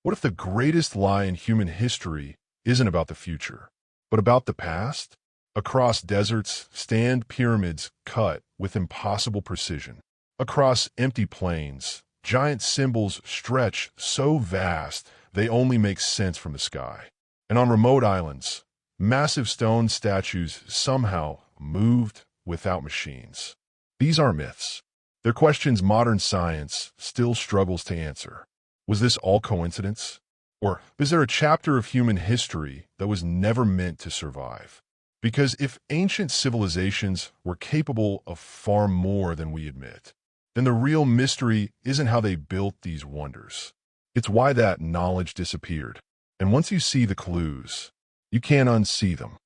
What if the greatest lie in human history isn't about the future, but about the past? Across deserts stand pyramids cut with impossible precision. Across empty plains, giant symbols stretch so vast they only make sense from the sky. And on remote islands, massive stone statues somehow moved without machines. These are myths. They're questions modern science still struggles to answer. Was this all coincidence? Or is there a chapter of human history that was never meant to survive? Because if ancient civilizations were capable of far more than we admit, then the real mystery isn't how they built these wonders. It's why that knowledge disappeared. And once you see the clues, you can't unsee them.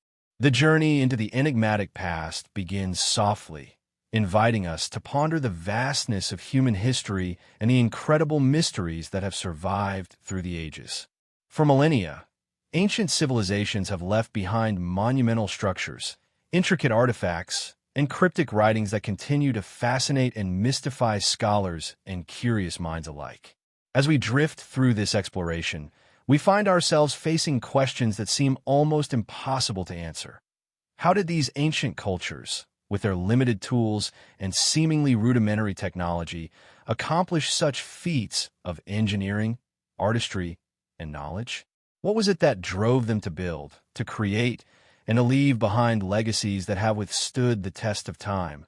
The journey into the enigmatic past begins softly, inviting us to ponder the vastness of human history and the incredible mysteries that have survived through the ages. For millennia, ancient civilizations have left behind monumental structures, intricate artifacts, and cryptic writings that continue to fascinate and mystify scholars and curious minds alike. As we drift through this exploration, we find ourselves facing questions that seem almost impossible to answer. How did these ancient cultures, with their limited tools and seemingly rudimentary technology, accomplish such feats of engineering, artistry, and knowledge? What was it that drove them to build, to create, and to leave behind legacies that have withstood the test of time,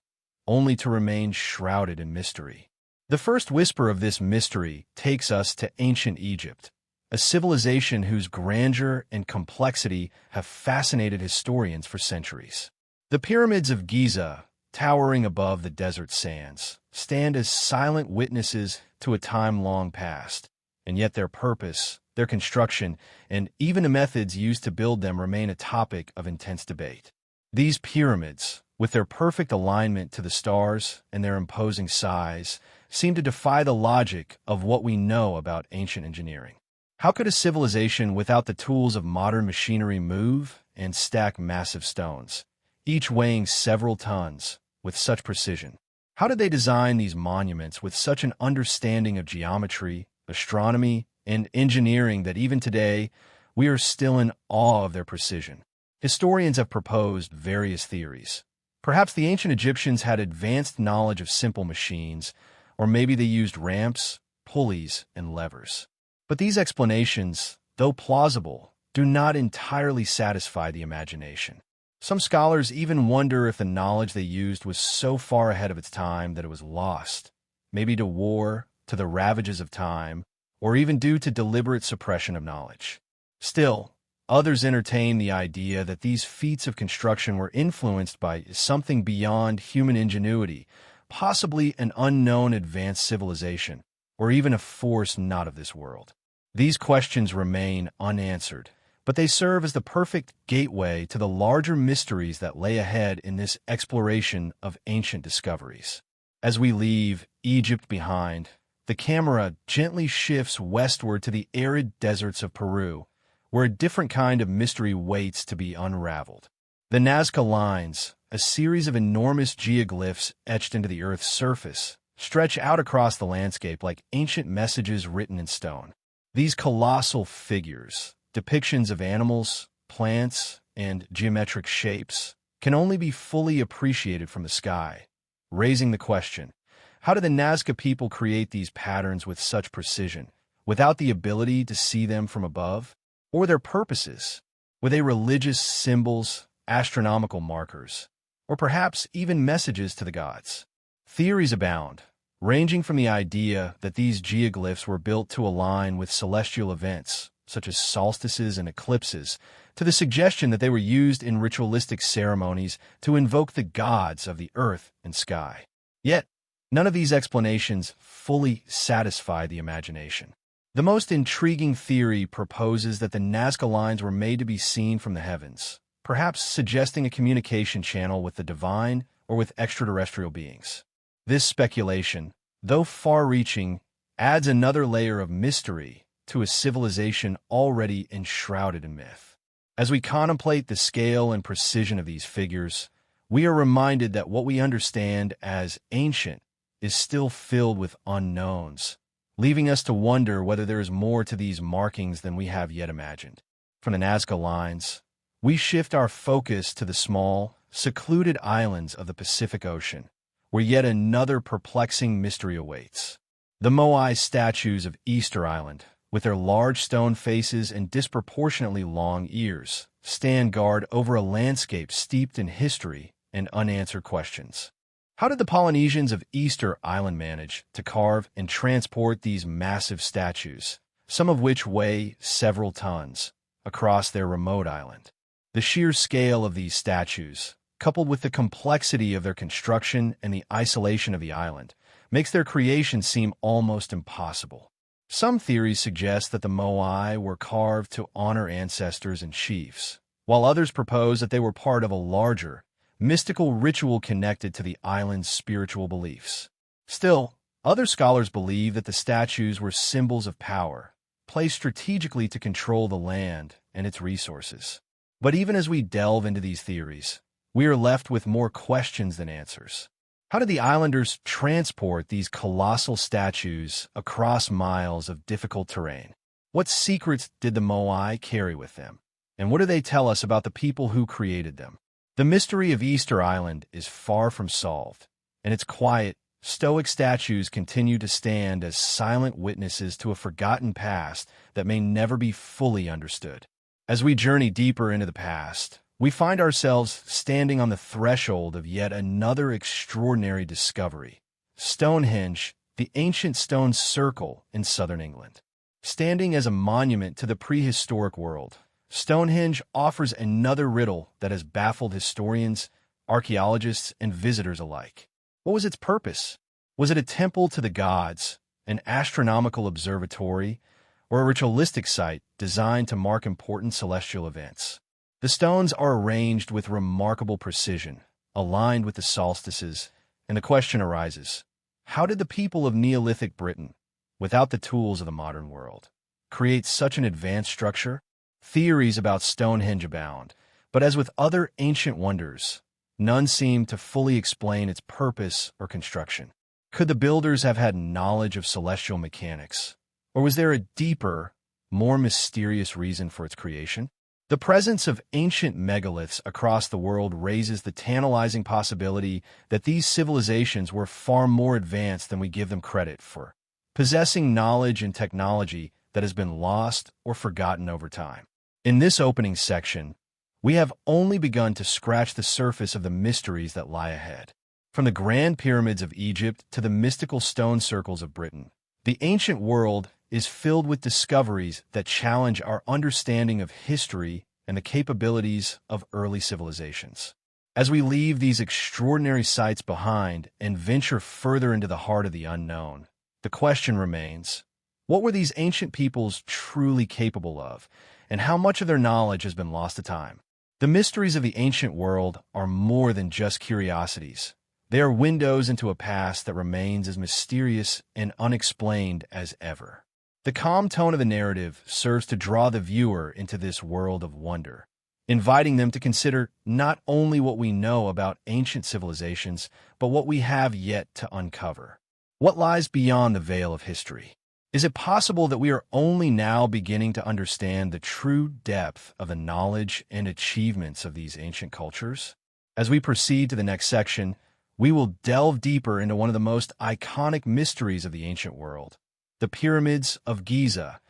only to remain shrouded in mystery? The first whisper of this mystery takes us to ancient Egypt, a civilization whose grandeur and complexity have fascinated historians for centuries. The pyramids of Giza, towering above the desert sands, stand as silent witnesses to a time long past, and yet their purpose, their construction, and even the methods used to build them remain a topic of intense debate. These pyramids, with their perfect alignment to the stars and their imposing size, seem to defy the logic of what we know about ancient engineering. How could a civilization without the tools of modern machinery move and stack massive stones, each weighing several tons, with such precision? How did they design these monuments with such an understanding of geometry, astronomy, and engineering that even today, we are still in awe of their precision? Historians have proposed various theories. Perhaps the ancient Egyptians had advanced knowledge of simple machines, or maybe they used ramps, pulleys, and levers. But these explanations, though plausible, do not entirely satisfy the imagination. Some scholars even wonder if the knowledge they used was so far ahead of its time that it was lost, maybe to war, to the ravages of time, or even due to deliberate suppression of knowledge. Still, others entertain the idea that these feats of construction were influenced by something beyond human ingenuity, possibly an unknown advanced civilization, or even a force not of this world. These questions remain unanswered, but they serve as the perfect gateway to the larger mysteries that lay ahead in this exploration of ancient discoveries. As we leave Egypt behind, the camera gently shifts westward to the arid deserts of Peru, where a different kind of mystery waits to be unraveled. The Nazca Lines, a series of enormous geoglyphs etched into the Earth's surface, stretch out across the landscape like ancient messages written in stone. These colossal figures, depictions of animals, plants, and geometric shapes, can only be fully appreciated from the sky, raising the question, how did the Nazca people create these patterns with such precision, without the ability to see them from above? Or their purposes? Were they religious symbols, astronomical markers, or perhaps even messages to the gods? Theories abound, ranging from the idea that these geoglyphs were built to align with celestial events, such as solstices and eclipses, to the suggestion that they were used in ritualistic ceremonies to invoke the gods of the earth and sky. Yet, none of these explanations fully satisfy the imagination. The most intriguing theory proposes that the Nazca Lines were made to be seen from the heavens, perhaps suggesting a communication channel with the divine or with extraterrestrial beings. This speculation, though far-reaching, adds another layer of mystery to a civilization already enshrouded in myth. As we contemplate the scale and precision of these figures, we are reminded that what we understand as ancient is still filled with unknowns, leaving us to wonder whether there is more to these markings than we have yet imagined. From the Nazca lines, we shift our focus to the small, secluded islands of the Pacific Ocean, where yet another perplexing mystery awaits. The Moai statues of Easter Island, with their large stone faces and disproportionately long ears, stand guard over a landscape steeped in history and unanswered questions. How did the Polynesians of Easter Island manage to carve and transport these massive statues, some of which weigh several tons, across their remote island? The sheer scale of these statues, coupled with the complexity of their construction and the isolation of the island, makes their creation seem almost impossible. Some theories suggest that the Moai were carved to honor ancestors and chiefs, while others propose that they were part of a larger, mystical ritual connected to the island's spiritual beliefs. Still, other scholars believe that the statues were symbols of power, placed strategically to control the land and its resources. But even as we delve into these theories, we are left with more questions than answers. How did the islanders transport these colossal statues across miles of difficult terrain? What secrets did the Moai carry with them? And what do they tell us about the people who created them? The mystery of Easter Island is far from solved, and its quiet, stoic statues continue to stand as silent witnesses to a forgotten past that may never be fully understood. As we journey deeper into the past, we find ourselves standing on the threshold of yet another extraordinary discovery: Stonehenge, the ancient stone circle in southern England. Standing as a monument to the prehistoric world, Stonehenge offers another riddle that has baffled historians, archaeologists, and visitors alike. What was its purpose? Was it a temple to the gods, an astronomical observatory, or a ritualistic site designed to mark important celestial events? The stones are arranged with remarkable precision, aligned with the solstices, and the question arises: how did the people of Neolithic Britain, without the tools of the modern world, create such an advanced structure? Theories about Stonehenge abound, but as with other ancient wonders, none seem to fully explain its purpose or construction. Could the builders have had knowledge of celestial mechanics, or was there a deeper, more mysterious reason for its creation? The presence of ancient megaliths across the world raises the tantalizing possibility that these civilizations were far more advanced than we give them credit for, possessing knowledge and technology that has been lost or forgotten over time. In this opening section, we have only begun to scratch the surface of the mysteries that lie ahead. From the grand pyramids of Egypt to the mystical stone circles of Britain, the ancient world is filled with discoveries that challenge our understanding of history and the capabilities of early civilizations. As we leave these extraordinary sites behind and venture further into the heart of the unknown, the question remains: what were these ancient peoples truly capable of, and how much of their knowledge has been lost to time? The mysteries of the ancient world are more than just curiosities. They are windows into a past that remains as mysterious and unexplained as ever. The calm tone of the narrative serves to draw the viewer into this world of wonder, inviting them to consider not only what we know about ancient civilizations, but what we have yet to uncover. What lies beyond the veil of history? Is it possible that we are only now beginning to understand the true depth of the knowledge and achievements of these ancient cultures? As we proceed to the next section, we will delve deeper into one of the most iconic mysteries of the ancient world: the pyramids of Giza,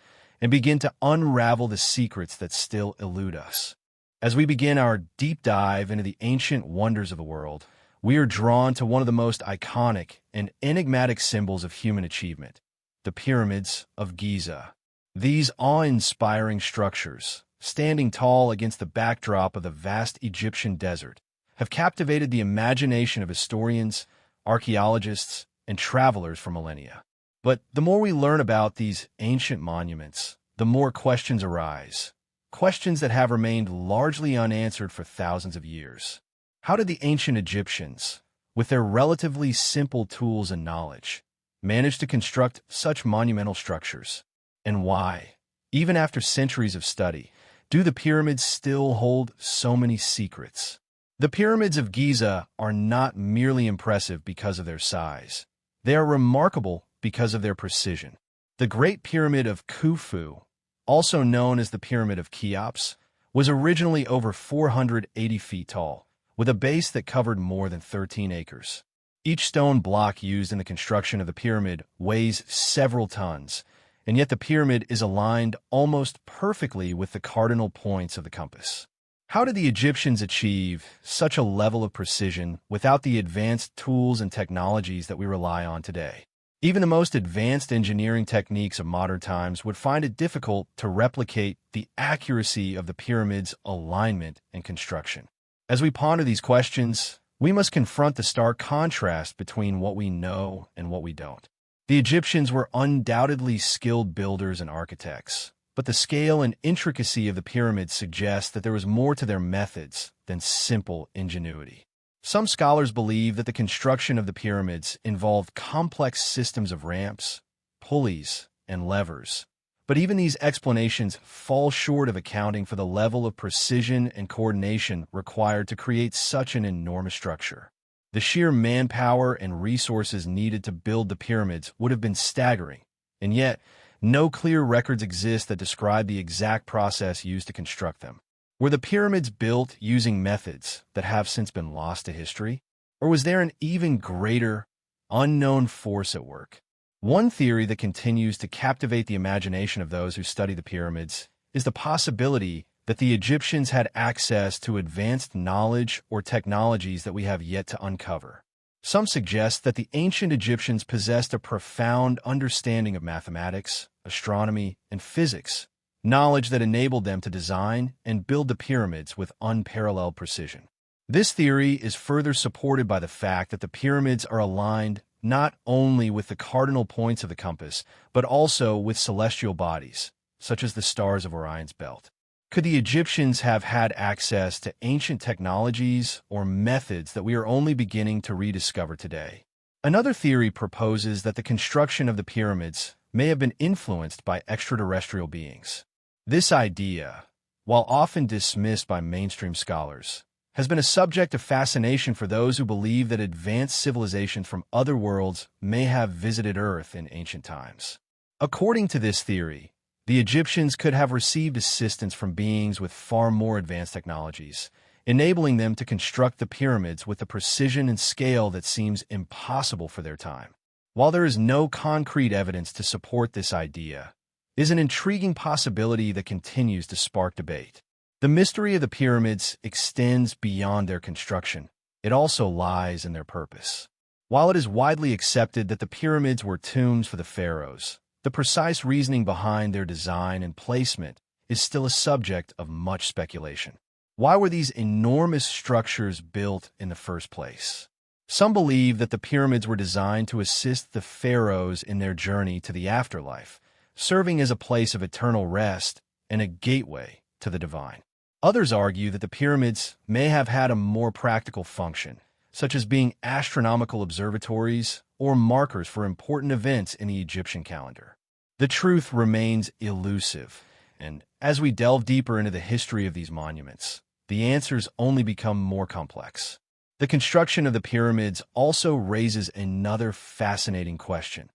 and begin to unravel the secrets that still elude us. As we begin our deep dive into the ancient wonders of the world, we are drawn to one of the most iconic and enigmatic symbols of human achievement: the pyramids of Giza. These awe-inspiring structures, standing tall against the backdrop of the vast Egyptian desert, have captivated the imagination of historians, archaeologists, and travelers for millennia. But the more we learn about these ancient monuments, the more questions arise. Questions that have remained largely unanswered for thousands of years. How did the ancient Egyptians, with their relatively simple tools and knowledge, manage to construct such monumental structures? And why, even after centuries of study, do the pyramids still hold so many secrets? The pyramids of Giza are not merely impressive because of their size. They are remarkable because of their precision. The Great Pyramid of Khufu, also known as the Pyramid of Cheops, was originally over 480 feet tall, with a base that covered more than 13 acres. Each stone block used in the construction of the pyramid weighs several tons, and yet the pyramid is aligned almost perfectly with the cardinal points of the compass. How did the Egyptians achieve such a level of precision without the advanced tools and technologies that we rely on today? Even the most advanced engineering techniques of modern times would find it difficult to replicate the accuracy of the pyramid's alignment and construction. As we ponder these questions, we must confront the stark contrast between what we know and what we don't. The Egyptians were undoubtedly skilled builders and architects, but the scale and intricacy of the pyramids suggest that there was more to their methods than simple ingenuity. Some scholars believe that the construction of the pyramids involved complex systems of ramps, pulleys, and levers. But even these explanations fall short of accounting for the level of precision and coordination required to create such an enormous structure. The sheer manpower and resources needed to build the pyramids would have been staggering, and yet no clear records exist that describe the exact process used to construct them. Were the pyramids built using methods that have since been lost to history? Or was there an even greater, unknown force at work? One theory that continues to captivate the imagination of those who study the pyramids is the possibility that the Egyptians had access to advanced knowledge or technologies that we have yet to uncover. Some suggest that the ancient Egyptians possessed a profound understanding of mathematics, astronomy, and physics, knowledge that enabled them to design and build the pyramids with unparalleled precision. This theory is further supported by the fact that the pyramids are aligned not only with the cardinal points of the compass, but also with celestial bodies, such as the stars of Orion's belt. Could the Egyptians have had access to ancient technologies or methods that we are only beginning to rediscover today? Another theory proposes that the construction of the pyramids may have been influenced by extraterrestrial beings. This idea, while often dismissed by mainstream scholars, has been a subject of fascination for those who believe that advanced civilizations from other worlds may have visited Earth in ancient times. According to this theory, the Egyptians could have received assistance from beings with far more advanced technologies, enabling them to construct the pyramids with a precision and scale that seems impossible for their time. While there is no concrete evidence to support this idea, it is an intriguing possibility that continues to spark debate. The mystery of the pyramids extends beyond their construction. It also lies in their purpose. While it is widely accepted that the pyramids were tombs for the pharaohs, the precise reasoning behind their design and placement is still a subject of much speculation. Why were these enormous structures built in the first place? Some believe that the pyramids were designed to assist the pharaohs in their journey to the afterlife, serving as a place of eternal rest and a gateway to the divine. Others argue that the pyramids may have had a more practical function, such as being astronomical observatories or markers for important events in the Egyptian calendar. The truth remains elusive, and as we delve deeper into the history of these monuments, the answers only become more complex. The construction of the pyramids also raises another fascinating question.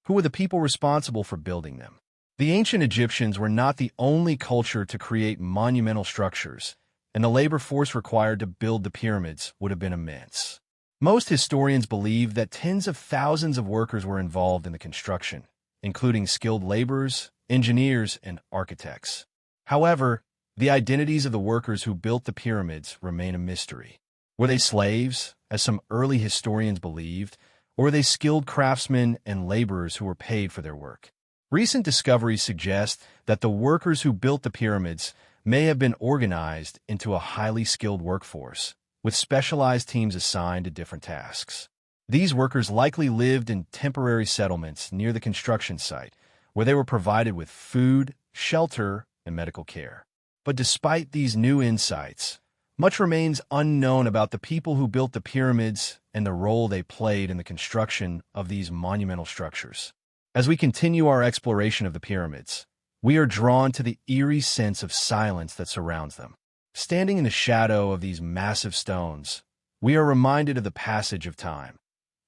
Who were the people responsible for building them? The ancient Egyptians were not the only culture to create monumental structures, and the labor force required to build the pyramids would have been immense. Most historians believe that tens of thousands of workers were involved in the construction, including skilled laborers, engineers, and architects. However, the identities of the workers who built the pyramids remain a mystery. Were they slaves, as some early historians believed, or were they skilled craftsmen and laborers who were paid for their work? Recent discoveries suggest that the workers who built the pyramids may have been organized into a highly skilled workforce, with specialized teams assigned to different tasks. These workers likely lived in temporary settlements near the construction site, where they were provided with food, shelter, and medical care. But despite these new insights, much remains unknown about the people who built the pyramids and the role they played in the construction of these monumental structures. As we continue our exploration of the pyramids, we are drawn to the eerie sense of silence that surrounds them. Standing in the shadow of these massive stones, we are reminded of the passage of time,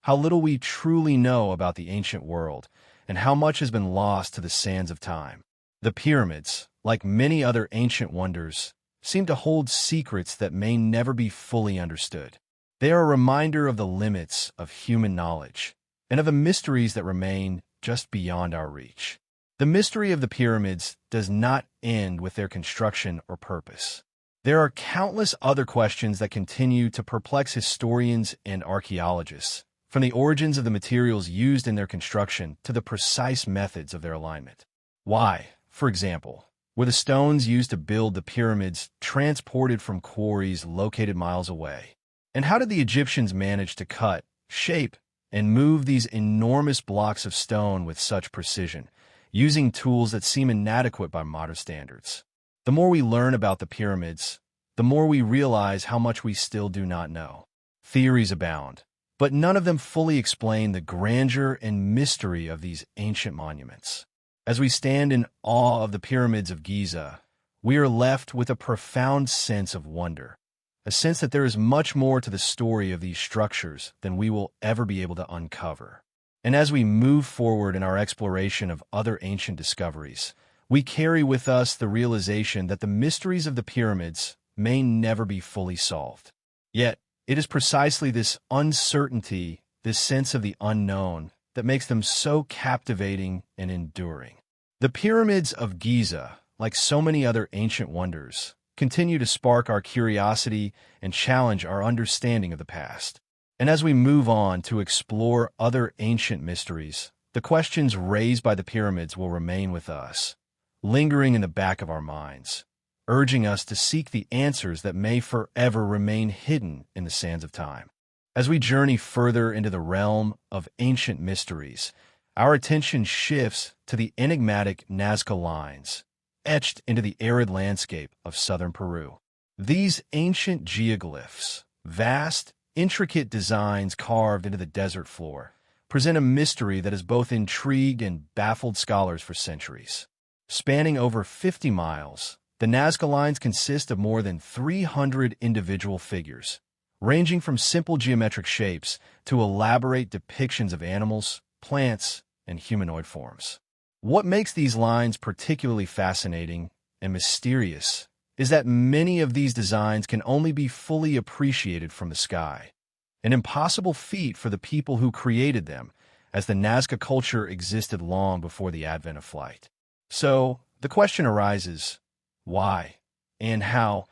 how little we truly know about the ancient world, and how much has been lost to the sands of time. The pyramids, like many other ancient wonders, seem to hold secrets that may never be fully understood. They are a reminder of the limits of human knowledge and of the mysteries that remain just beyond our reach. The mystery of the pyramids does not end with their construction or purpose. There are countless other questions that continue to perplex historians and archaeologists, from the origins of the materials used in their construction to the precise methods of their alignment. Why, for example, were the stones used to build the pyramids transported from quarries located miles away? And how did the Egyptians manage to cut, shape, and move these enormous blocks of stone with such precision, using tools that seem inadequate by modern standards? The more we learn about the pyramids, the more we realize how much we still do not know. Theories abound, but none of them fully explain the grandeur and mystery of these ancient monuments. As we stand in awe of the pyramids of Giza, we are left with a profound sense of wonder, a sense that there is much more to the story of these structures than we will ever be able to uncover. And as we move forward in our exploration of other ancient discoveries, we carry with us the realization that the mysteries of the pyramids may never be fully solved. Yet, it is precisely this uncertainty, this sense of the unknown, that makes them so captivating and enduring. The pyramids of Giza, like so many other ancient wonders, continue to spark our curiosity and challenge our understanding of the past. And as we move on to explore other ancient mysteries, the questions raised by the pyramids will remain with us, lingering in the back of our minds, urging us to seek the answers that may forever remain hidden in the sands of time. As we journey further into the realm of ancient mysteries, our attention shifts to the enigmatic Nazca lines, etched into the arid landscape of southern Peru. These ancient geoglyphs, vast, intricate designs carved into the desert floor, present a mystery that has both intrigued and baffled scholars for centuries. Spanning over 50 miles, the Nazca lines consist of more than 300 individual figures, ranging from simple geometric shapes to elaborate depictions of animals, plants, and humanoid forms. What makes these lines particularly fascinating and mysterious is that many of these designs can only be fully appreciated from the sky, an impossible feat for the people who created them, as the Nazca culture existed long before the advent of flight. So, the question arises, why and how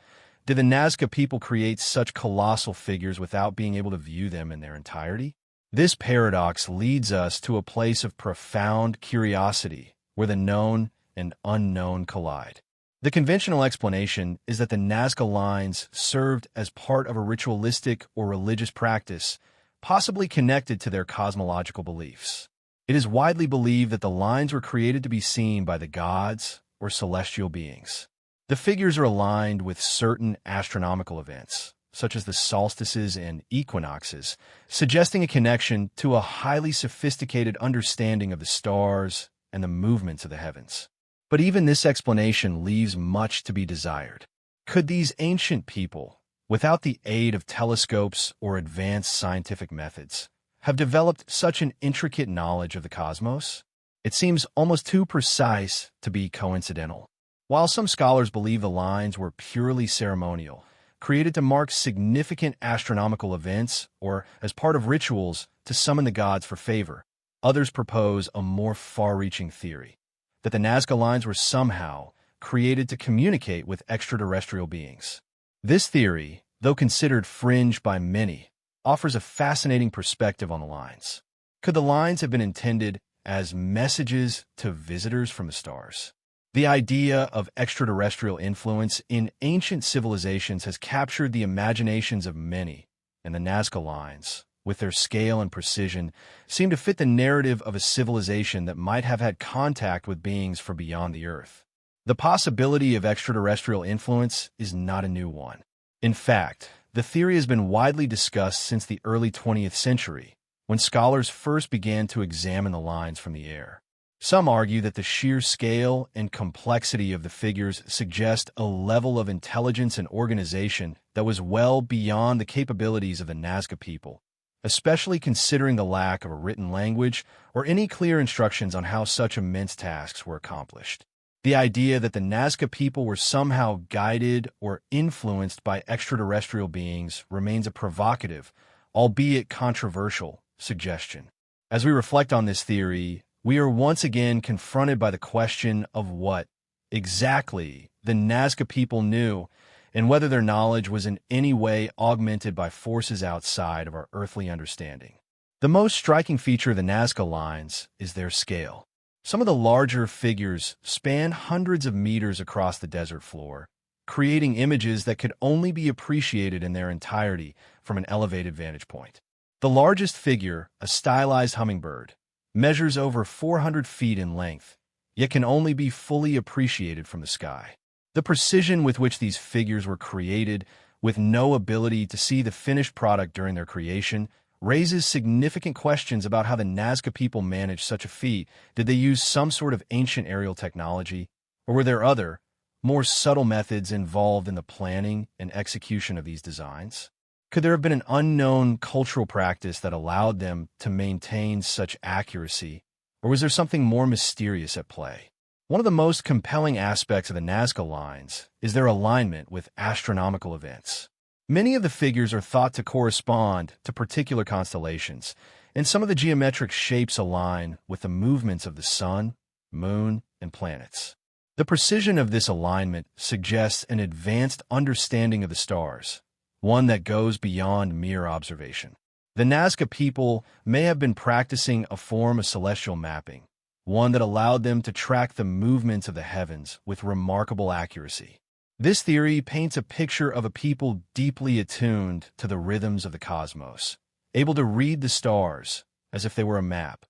did the Nazca people create such colossal figures without being able to view them in their entirety? This paradox leads us to a place of profound curiosity where the known and unknown collide. The conventional explanation is that the Nazca lines served as part of a ritualistic or religious practice, possibly connected to their cosmological beliefs. It is widely believed that the lines were created to be seen by the gods or celestial beings. The figures are aligned with certain astronomical events, such as the solstices and equinoxes, suggesting a connection to a highly sophisticated understanding of the stars and the movements of the heavens. But even this explanation leaves much to be desired. Could these ancient people, without the aid of telescopes or advanced scientific methods, have developed such an intricate knowledge of the cosmos? It seems almost too precise to be coincidental. While some scholars believe the lines were purely ceremonial, created to mark significant astronomical events or as part of rituals to summon the gods for favor, others propose a more far-reaching theory, that the Nazca lines were somehow created to communicate with extraterrestrial beings. This theory, though considered fringe by many, offers a fascinating perspective on the lines. Could the lines have been intended as messages to visitors from the stars? The idea of extraterrestrial influence in ancient civilizations has captured the imaginations of many, and the Nazca lines, with their scale and precision, seem to fit the narrative of a civilization that might have had contact with beings from beyond the Earth. The possibility of extraterrestrial influence is not a new one. In fact, the theory has been widely discussed since the early 20th century, when scholars first began to examine the lines from the air. Some argue that the sheer scale and complexity of the figures suggest a level of intelligence and organization that was well beyond the capabilities of the Nazca people, especially considering the lack of a written language or any clear instructions on how such immense tasks were accomplished. The idea that the Nazca people were somehow guided or influenced by extraterrestrial beings remains a provocative, albeit controversial, suggestion. As we reflect on this theory, we are once again confronted by the question of what exactly the Nazca people knew and whether their knowledge was in any way augmented by forces outside of our earthly understanding. The most striking feature of the Nazca lines is their scale. Some of the larger figures span hundreds of meters across the desert floor, creating images that could only be appreciated in their entirety from an elevated vantage point. The largest figure, a stylized hummingbird, measures over 400 feet in length, yet can only be fully appreciated from the sky. The precision with which these figures were created, with no ability to see the finished product during their creation, raises significant questions about how the Nazca people managed such a feat. Did they use some sort of ancient aerial technology, or were there other, more subtle methods involved in the planning and execution of these designs? Could there have been an unknown cultural practice that allowed them to maintain such accuracy, or was there something more mysterious at play? One of the most compelling aspects of the Nazca lines is their alignment with astronomical events. Many of the figures are thought to correspond to particular constellations, and some of the geometric shapes align with the movements of the sun, moon, and planets. The precision of this alignment suggests an advanced understanding of the stars, one that goes beyond mere observation. The Nazca people may have been practicing a form of celestial mapping, one that allowed them to track the movements of the heavens with remarkable accuracy. This theory paints a picture of a people deeply attuned to the rhythms of the cosmos, able to read the stars as if they were a map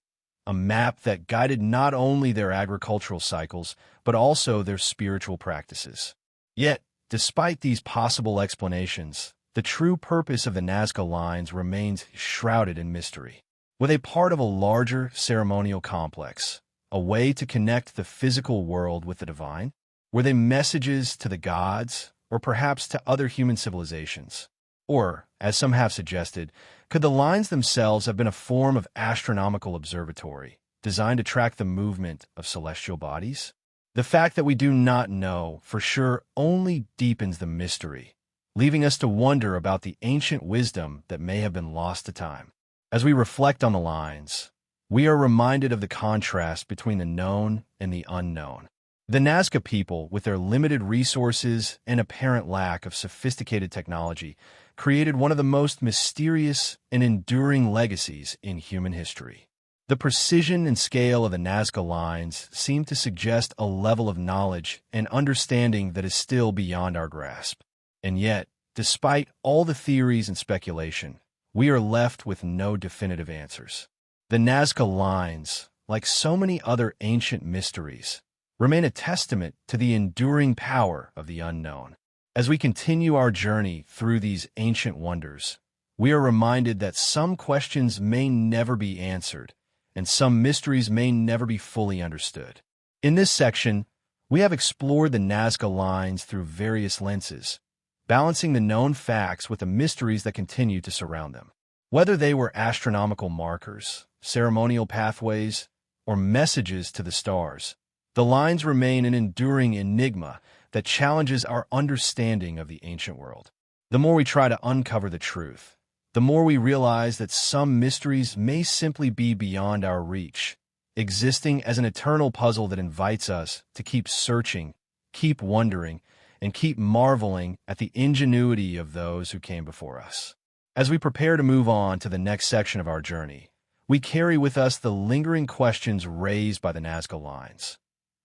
that guided not only their agricultural cycles, but also their spiritual practices. Yet, despite these possible explanations, the true purpose of the Nazca lines remains shrouded in mystery. Were they part of a larger ceremonial complex, a way to connect the physical world with the divine? Were they messages to the gods, or perhaps to other human civilizations? Or, as some have suggested, could the lines themselves have been a form of astronomical observatory, designed to track the movement of celestial bodies? The fact that we do not know for sure only deepens the mystery, leaving us to wonder about the ancient wisdom that may have been lost to time. As we reflect on the lines, we are reminded of the contrast between the known and the unknown. The Nazca people, with their limited resources and apparent lack of sophisticated technology, created one of the most mysterious and enduring legacies in human history. The precision and scale of the Nazca lines seem to suggest a level of knowledge and understanding that is still beyond our grasp. And yet, despite all the theories and speculation, we are left with no definitive answers. The Nazca lines, like so many other ancient mysteries, remain a testament to the enduring power of the unknown. As we continue our journey through these ancient wonders, we are reminded that some questions may never be answered, and some mysteries may never be fully understood. In this section, we have explored the Nazca lines through various lenses, balancing the known facts with the mysteries that continue to surround them. Whether they were astronomical markers, ceremonial pathways, or messages to the stars, the lines remain an enduring enigma that challenges our understanding of the ancient world. The more we try to uncover the truth, the more we realize that some mysteries may simply be beyond our reach, existing as an eternal puzzle that invites us to keep searching, keep wondering, and keep marveling at the ingenuity of those who came before us. As we prepare to move on to the next section of our journey, we carry with us the lingering questions raised by the Nazca lines.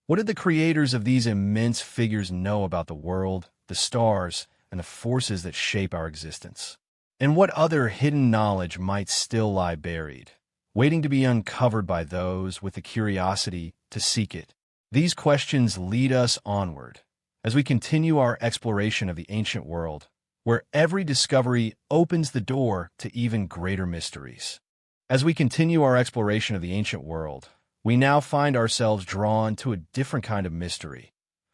What did the creators of these immense figures know about the world, the stars, and the forces that shape our existence? And what other hidden knowledge might still lie buried, waiting to be uncovered by those with the curiosity to seek it? These questions lead us onward as we continue our exploration of the ancient world, where every discovery opens the door to even greater mysteries. As we continue our exploration of the ancient world, we now find ourselves drawn to a different kind of mystery,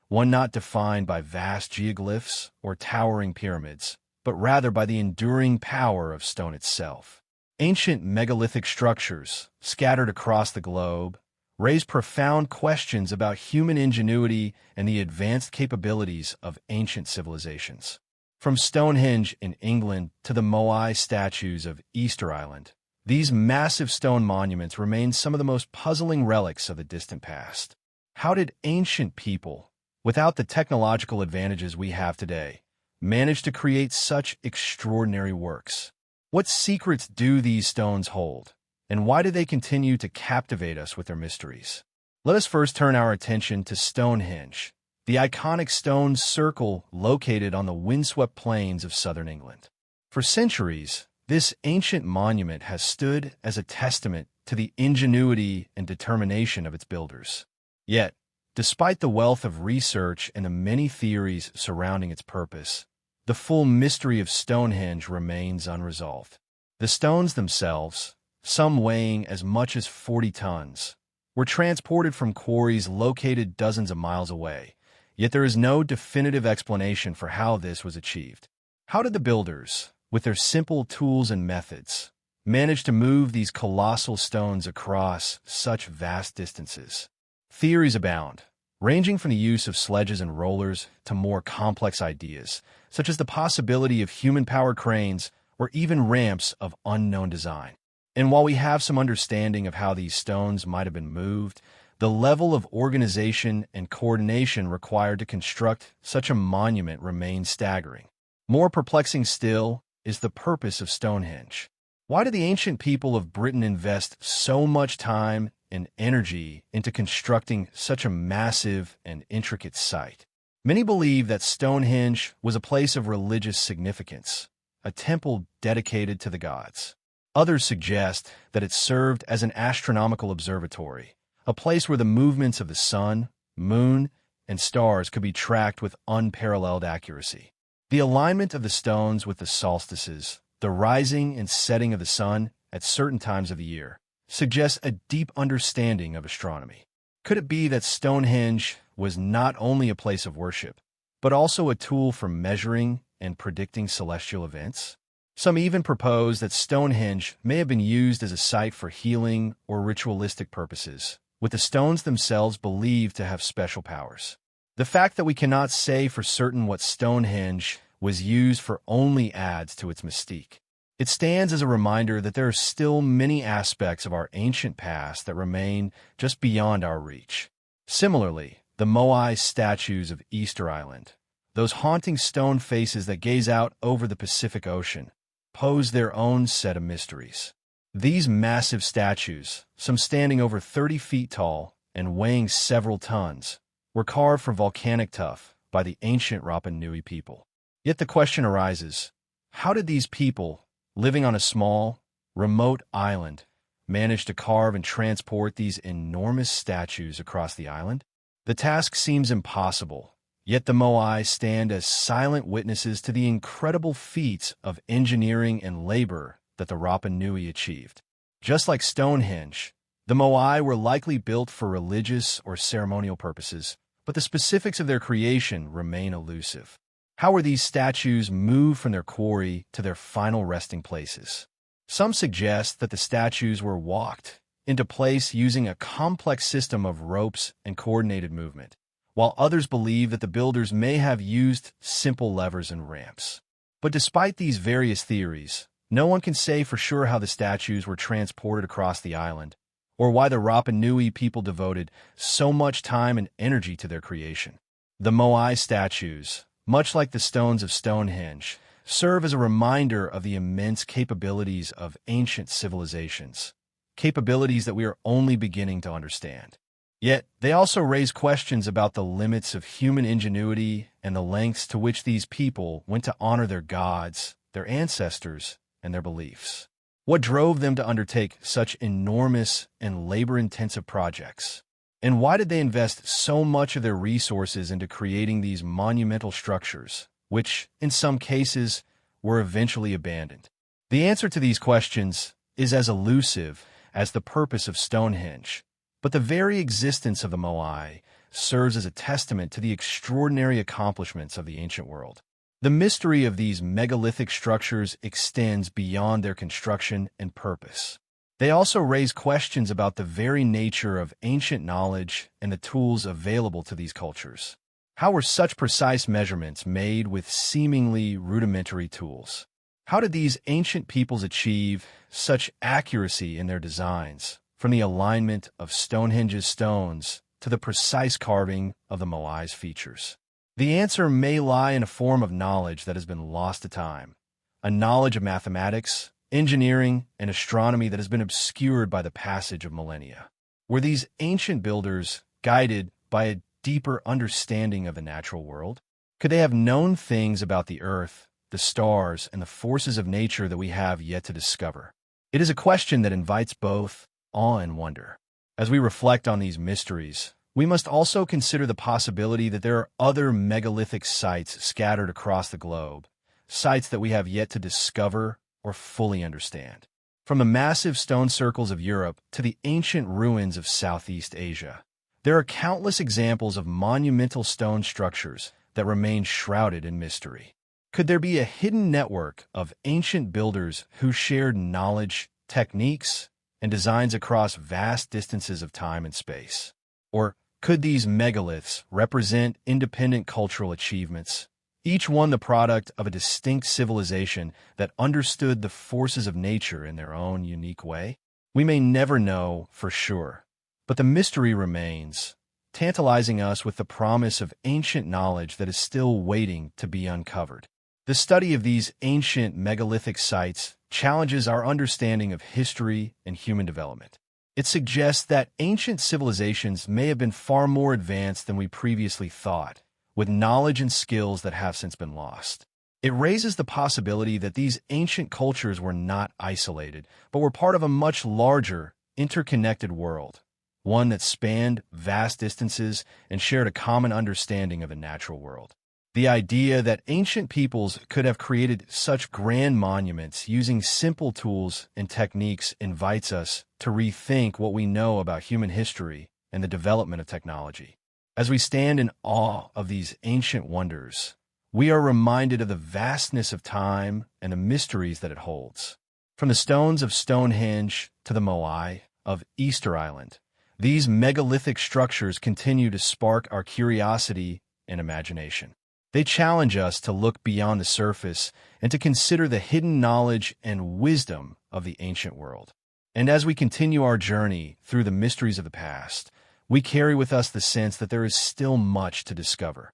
one not defined by vast geoglyphs or towering pyramids, but rather by the enduring power of stone itself. Ancient megalithic structures, scattered across the globe, raise profound questions about human ingenuity and the advanced capabilities of ancient civilizations. From Stonehenge in England to the Moai statues of Easter Island, these massive stone monuments remain some of the most puzzling relics of the distant past. How did ancient people, without the technological advantages we have today, manage to create such extraordinary works? What secrets do these stones hold, and why do they continue to captivate us with their mysteries? Let us first turn our attention to Stonehenge, the iconic stone circle located on the windswept plains of southern England. For centuries, this ancient monument has stood as a testament to the ingenuity and determination of its builders. Yet, despite the wealth of research and the many theories surrounding its purpose, the full mystery of Stonehenge remains unresolved. The stones themselves, some weighing as much as 40 tons, were transported from quarries located dozens of miles away, yet there is no definitive explanation for how this was achieved. How did the builders, with their simple tools and methods, manage to move these colossal stones across such vast distances? Theories abound, ranging from the use of sledges and rollers to more complex ideas, such as the possibility of human-powered cranes or even ramps of unknown design. And while we have some understanding of how these stones might have been moved, the level of organization and coordination required to construct such a monument remains staggering. More perplexing still is the purpose of Stonehenge. Why did the ancient people of Britain invest so much time and energy into constructing such a massive and intricate site? Many believe that Stonehenge was a place of religious significance, a temple dedicated to the gods. Others suggest that it served as an astronomical observatory, a place where the movements of the sun, moon, and stars could be tracked with unparalleled accuracy. The alignment of the stones with the solstices, the rising and setting of the sun at certain times of the year, suggests a deep understanding of astronomy. Could it be that Stonehenge was not only a place of worship, but also a tool for measuring and predicting celestial events? Some even propose that Stonehenge may have been used as a site for healing or ritualistic purposes, with the stones themselves believed to have special powers. The fact that we cannot say for certain what Stonehenge was used for only adds to its mystique. It stands as a reminder that there are still many aspects of our ancient past that remain just beyond our reach. Similarly, the Moai statues of Easter Island, those haunting stone faces that gaze out over the Pacific Ocean, pose their own set of mysteries. These massive statues, some standing over 30 feet tall and weighing several tons, were carved from volcanic tuff by the ancient Rapa Nui people. Yet the question arises, how did these people, living on a small, remote island, manage to carve and transport these enormous statues across the island? The task seems impossible, yet the Moai stand as silent witnesses to the incredible feats of engineering and labor that the Rapa Nui achieved. Just like Stonehenge, the Moai were likely built for religious or ceremonial purposes, but the specifics of their creation remain elusive. How were these statues moved from their quarry to their final resting places? Some suggest that the statues were walked into place using a complex system of ropes and coordinated movement, while others believe that the builders may have used simple levers and ramps. But despite these various theories, no one can say for sure how the statues were transported across the island, or why the Rapa Nui people devoted so much time and energy to their creation. The Moai statues, much like the stones of Stonehenge, serve as a reminder of the immense capabilities of ancient civilizations, capabilities that we are only beginning to understand. Yet, they also raise questions about the limits of human ingenuity and the lengths to which these people went to honor their gods, their ancestors, and their beliefs. What drove them to undertake such enormous and labor-intensive projects? And why did they invest so much of their resources into creating these monumental structures, which, in some cases, were eventually abandoned? The answer to these questions is as elusive as the purpose of Stonehenge, but the very existence of the Moai serves as a testament to the extraordinary accomplishments of the ancient world. The mystery of these megalithic structures extends beyond their construction and purpose. They also raise questions about the very nature of ancient knowledge and the tools available to these cultures. How were such precise measurements made with seemingly rudimentary tools? How did these ancient peoples achieve such accuracy in their designs, from the alignment of Stonehenge's stones to the precise carving of the Moai's features? The answer may lie in a form of knowledge that has been lost to time, a knowledge of mathematics, engineering, and astronomy that has been obscured by the passage of millennia. Were these ancient builders guided by a deeper understanding of the natural world? Could they have known things about the earth, the stars, and the forces of nature that we have yet to discover? It is a question that invites both awe and wonder. As we reflect on these mysteries, we must also consider the possibility that there are other megalithic sites scattered across the globe, sites that we have yet to discover or fully understand. From the massive stone circles of Europe to the ancient ruins of Southeast Asia, there are countless examples of monumental stone structures that remain shrouded in mystery. Could there be a hidden network of ancient builders who shared knowledge, techniques, and designs across vast distances of time and space? Or could these megaliths represent independent cultural achievements, each one the product of a distinct civilization that understood the forces of nature in their own unique way? We may never know for sure, but the mystery remains, tantalizing us with the promise of ancient knowledge that is still waiting to be uncovered. The study of these ancient megalithic sites challenges our understanding of history and human development. It suggests that ancient civilizations may have been far more advanced than we previously thought, with knowledge and skills that have since been lost. It raises the possibility that these ancient cultures were not isolated, but were part of a much larger, interconnected world, one that spanned vast distances and shared a common understanding of the natural world. The idea that ancient peoples could have created such grand monuments using simple tools and techniques invites us to rethink what we know about human history and the development of technology. As we stand in awe of these ancient wonders, we are reminded of the vastness of time and the mysteries that it holds. From the stones of Stonehenge to the Moai of Easter Island, these megalithic structures continue to spark our curiosity and imagination. They challenge us to look beyond the surface and to consider the hidden knowledge and wisdom of the ancient world. And as we continue our journey through the mysteries of the past, we carry with us the sense that there is still much to discover,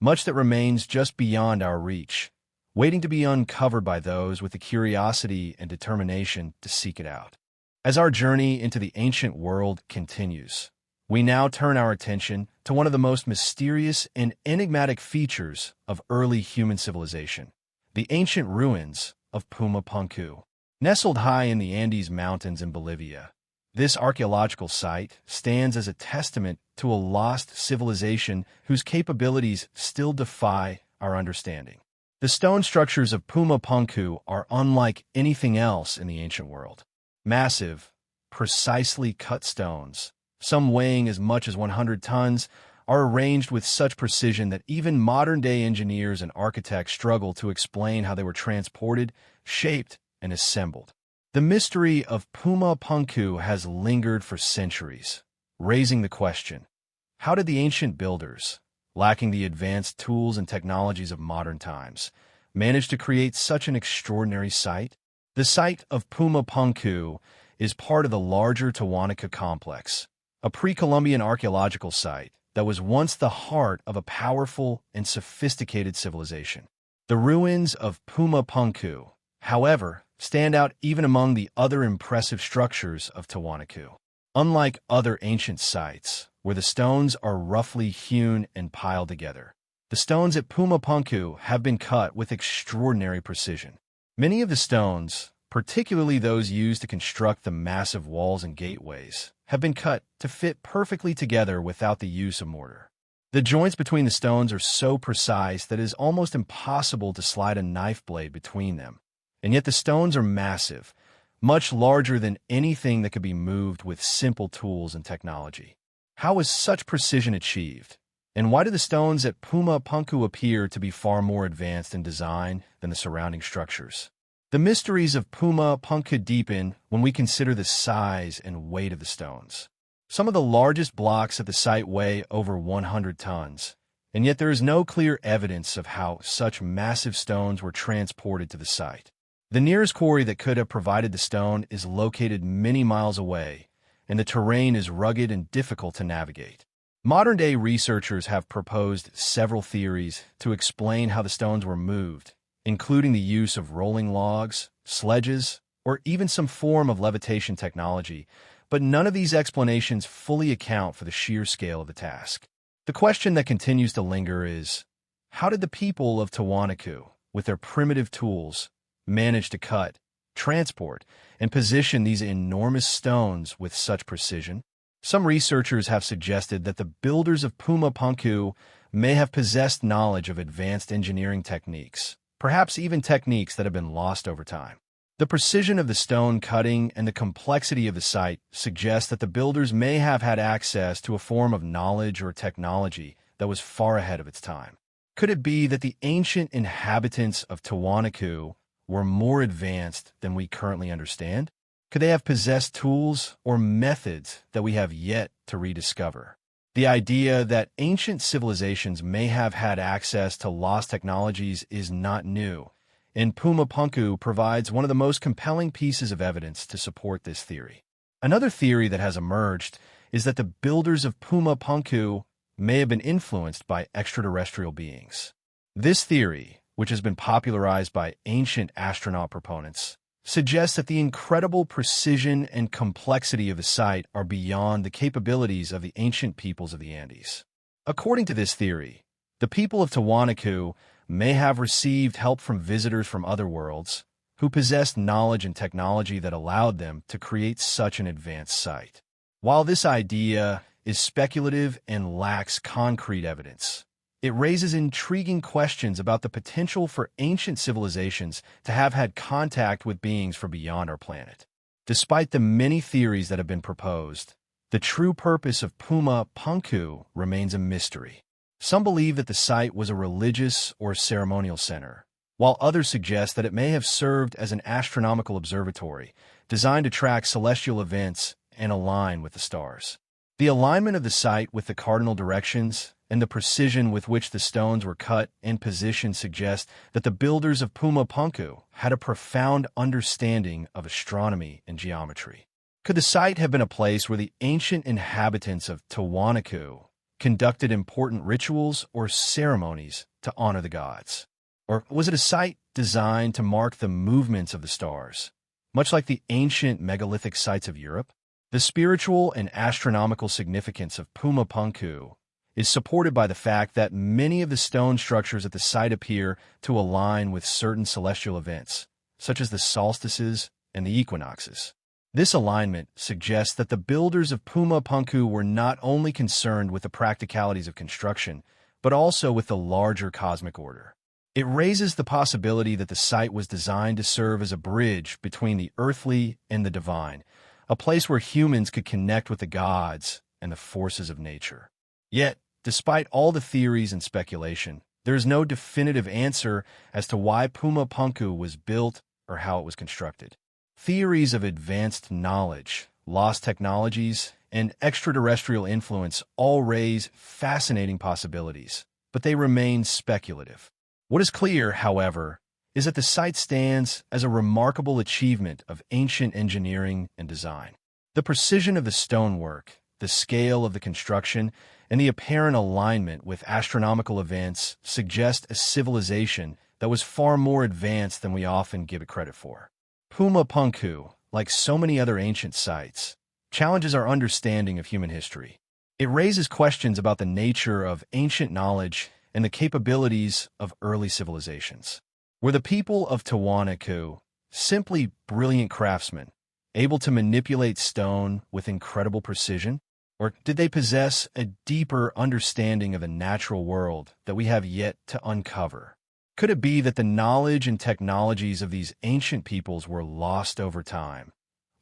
much that remains just beyond our reach, waiting to be uncovered by those with the curiosity and determination to seek it out. As our journey into the ancient world continues, we now turn our attention to one of the most mysterious and enigmatic features of early human civilization, the ancient ruins of Pumapunku. Nestled high in the Andes Mountains in Bolivia, this archaeological site stands as a testament to a lost civilization whose capabilities still defy our understanding. The stone structures of Pumapunku are unlike anything else in the ancient world. Massive, precisely cut stones, some weighing as much as 100 tons, are arranged with such precision that even modern-day engineers and architects struggle to explain how they were transported, shaped, and assembled. The mystery of Pumapunku has lingered for centuries, raising the question, how did the ancient builders, lacking the advanced tools and technologies of modern times, manage to create such an extraordinary site? The site of Pumapunku is part of the larger Tiwanaku complex, a pre-Columbian archaeological site that was once the heart of a powerful and sophisticated civilization. The ruins of Pumapunku, however, stand out even among the other impressive structures of Tiwanaku. Unlike other ancient sites, where the stones are roughly hewn and piled together, the stones at Pumapunku have been cut with extraordinary precision. Many of the stones, particularly those used to construct the massive walls and gateways, have been cut to fit perfectly together without the use of mortar. The joints between the stones are so precise that it is almost impossible to slide a knife blade between them. And yet the stones are massive, much larger than anything that could be moved with simple tools and technology. How was such precision achieved? And why do the stones at Puma Punku appear to be far more advanced in design than the surrounding structures? The mysteries of Puma Punku deepen when we consider the size and weight of the stones. Some of the largest blocks at the site weigh over 100 tons, and yet there is no clear evidence of how such massive stones were transported to the site. The nearest quarry that could have provided the stone is located many miles away, and the terrain is rugged and difficult to navigate. Modern-day researchers have proposed several theories to explain how the stones were moved, including the use of rolling logs, sledges, or even some form of levitation technology, but none of these explanations fully account for the sheer scale of the task. The question that continues to linger is, how did the people of Tiwanaku, with their primitive tools, manage to cut, transport, and position these enormous stones with such precision? Some researchers have suggested that the builders of Puma Punku may have possessed knowledge of advanced engineering techniques, perhaps even techniques that have been lost over time. The precision of the stone cutting and the complexity of the site suggest that the builders may have had access to a form of knowledge or technology that was far ahead of its time. Could it be that the ancient inhabitants of Tiwanaku were more advanced than we currently understand? Could they have possessed tools or methods that we have yet to rediscover? The idea that ancient civilizations may have had access to lost technologies is not new, and Puma Punku provides one of the most compelling pieces of evidence to support this theory. Another theory that has emerged is that the builders of Puma Punku may have been influenced by extraterrestrial beings. This theory, which has been popularized by ancient astronaut proponents, suggests that the incredible precision and complexity of the site are beyond the capabilities of the ancient peoples of the Andes. According to this theory, the people of Tiwanaku may have received help from visitors from other worlds who possessed knowledge and technology that allowed them to create such an advanced site. While this idea is speculative and lacks concrete evidence, it raises intriguing questions about the potential for ancient civilizations to have had contact with beings from beyond our planet. Despite the many theories that have been proposed, the true purpose of Puma Punku remains a mystery. Some believe that the site was a religious or ceremonial center, while others suggest that it may have served as an astronomical observatory designed to track celestial events and align with the stars. The alignment of the site with the cardinal directions and the precision with which the stones were cut and positioned suggest that the builders of Puma Punku had a profound understanding of astronomy and geometry. Could the site have been a place where the ancient inhabitants of Tiwanaku conducted important rituals or ceremonies to honor the gods? Or was it a site designed to mark the movements of the stars, much like the ancient megalithic sites of Europe? The spiritual and astronomical significance of Puma Punku is supported by the fact that many of the stone structures at the site appear to align with certain celestial events, such as the solstices and the equinoxes. This alignment suggests that the builders of Puma Punku were not only concerned with the practicalities of construction, but also with the larger cosmic order. It raises the possibility that the site was designed to serve as a bridge between the earthly and the divine, a place where humans could connect with the gods and the forces of nature. Yet, despite all the theories and speculation, there is no definitive answer as to why Puma Punku was built or how it was constructed. Theories of advanced knowledge, lost technologies, and extraterrestrial influence all raise fascinating possibilities, but they remain speculative. What is clear, however, is that the site stands as a remarkable achievement of ancient engineering and design. The precision of the stonework, the scale of the construction, and the apparent alignment with astronomical events suggest a civilization that was far more advanced than we often give it credit for. Puma Punku, like so many other ancient sites, challenges our understanding of human history. It raises questions about the nature of ancient knowledge and the capabilities of early civilizations. Were the people of Tiwanaku simply brilliant craftsmen, able to manipulate stone with incredible precision? Or did they possess a deeper understanding of the natural world that we have yet to uncover? Could it be that the knowledge and technologies of these ancient peoples were lost over time,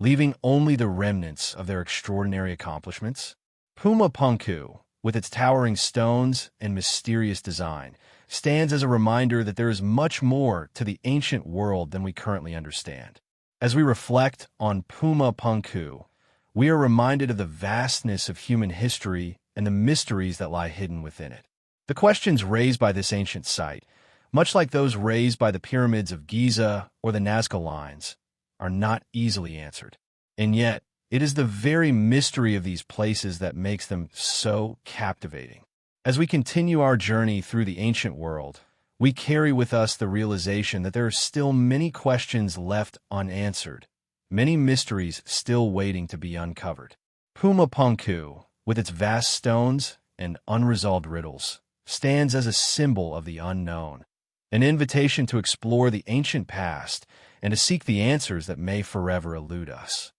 leaving only the remnants of their extraordinary accomplishments? Puma Punku, with its towering stones and mysterious design, stands as a reminder that there is much more to the ancient world than we currently understand. As we reflect on Puma Punku, we are reminded of the vastness of human history and the mysteries that lie hidden within it. The questions raised by this ancient site, much like those raised by the pyramids of Giza or the Nazca Lines, are not easily answered. And yet, it is the very mystery of these places that makes them so captivating. As we continue our journey through the ancient world, we carry with us the realization that there are still many questions left unanswered, many mysteries still waiting to be uncovered. Puma Punku, with its vast stones and unresolved riddles, stands as a symbol of the unknown, an invitation to explore the ancient past and to seek the answers that may forever elude us.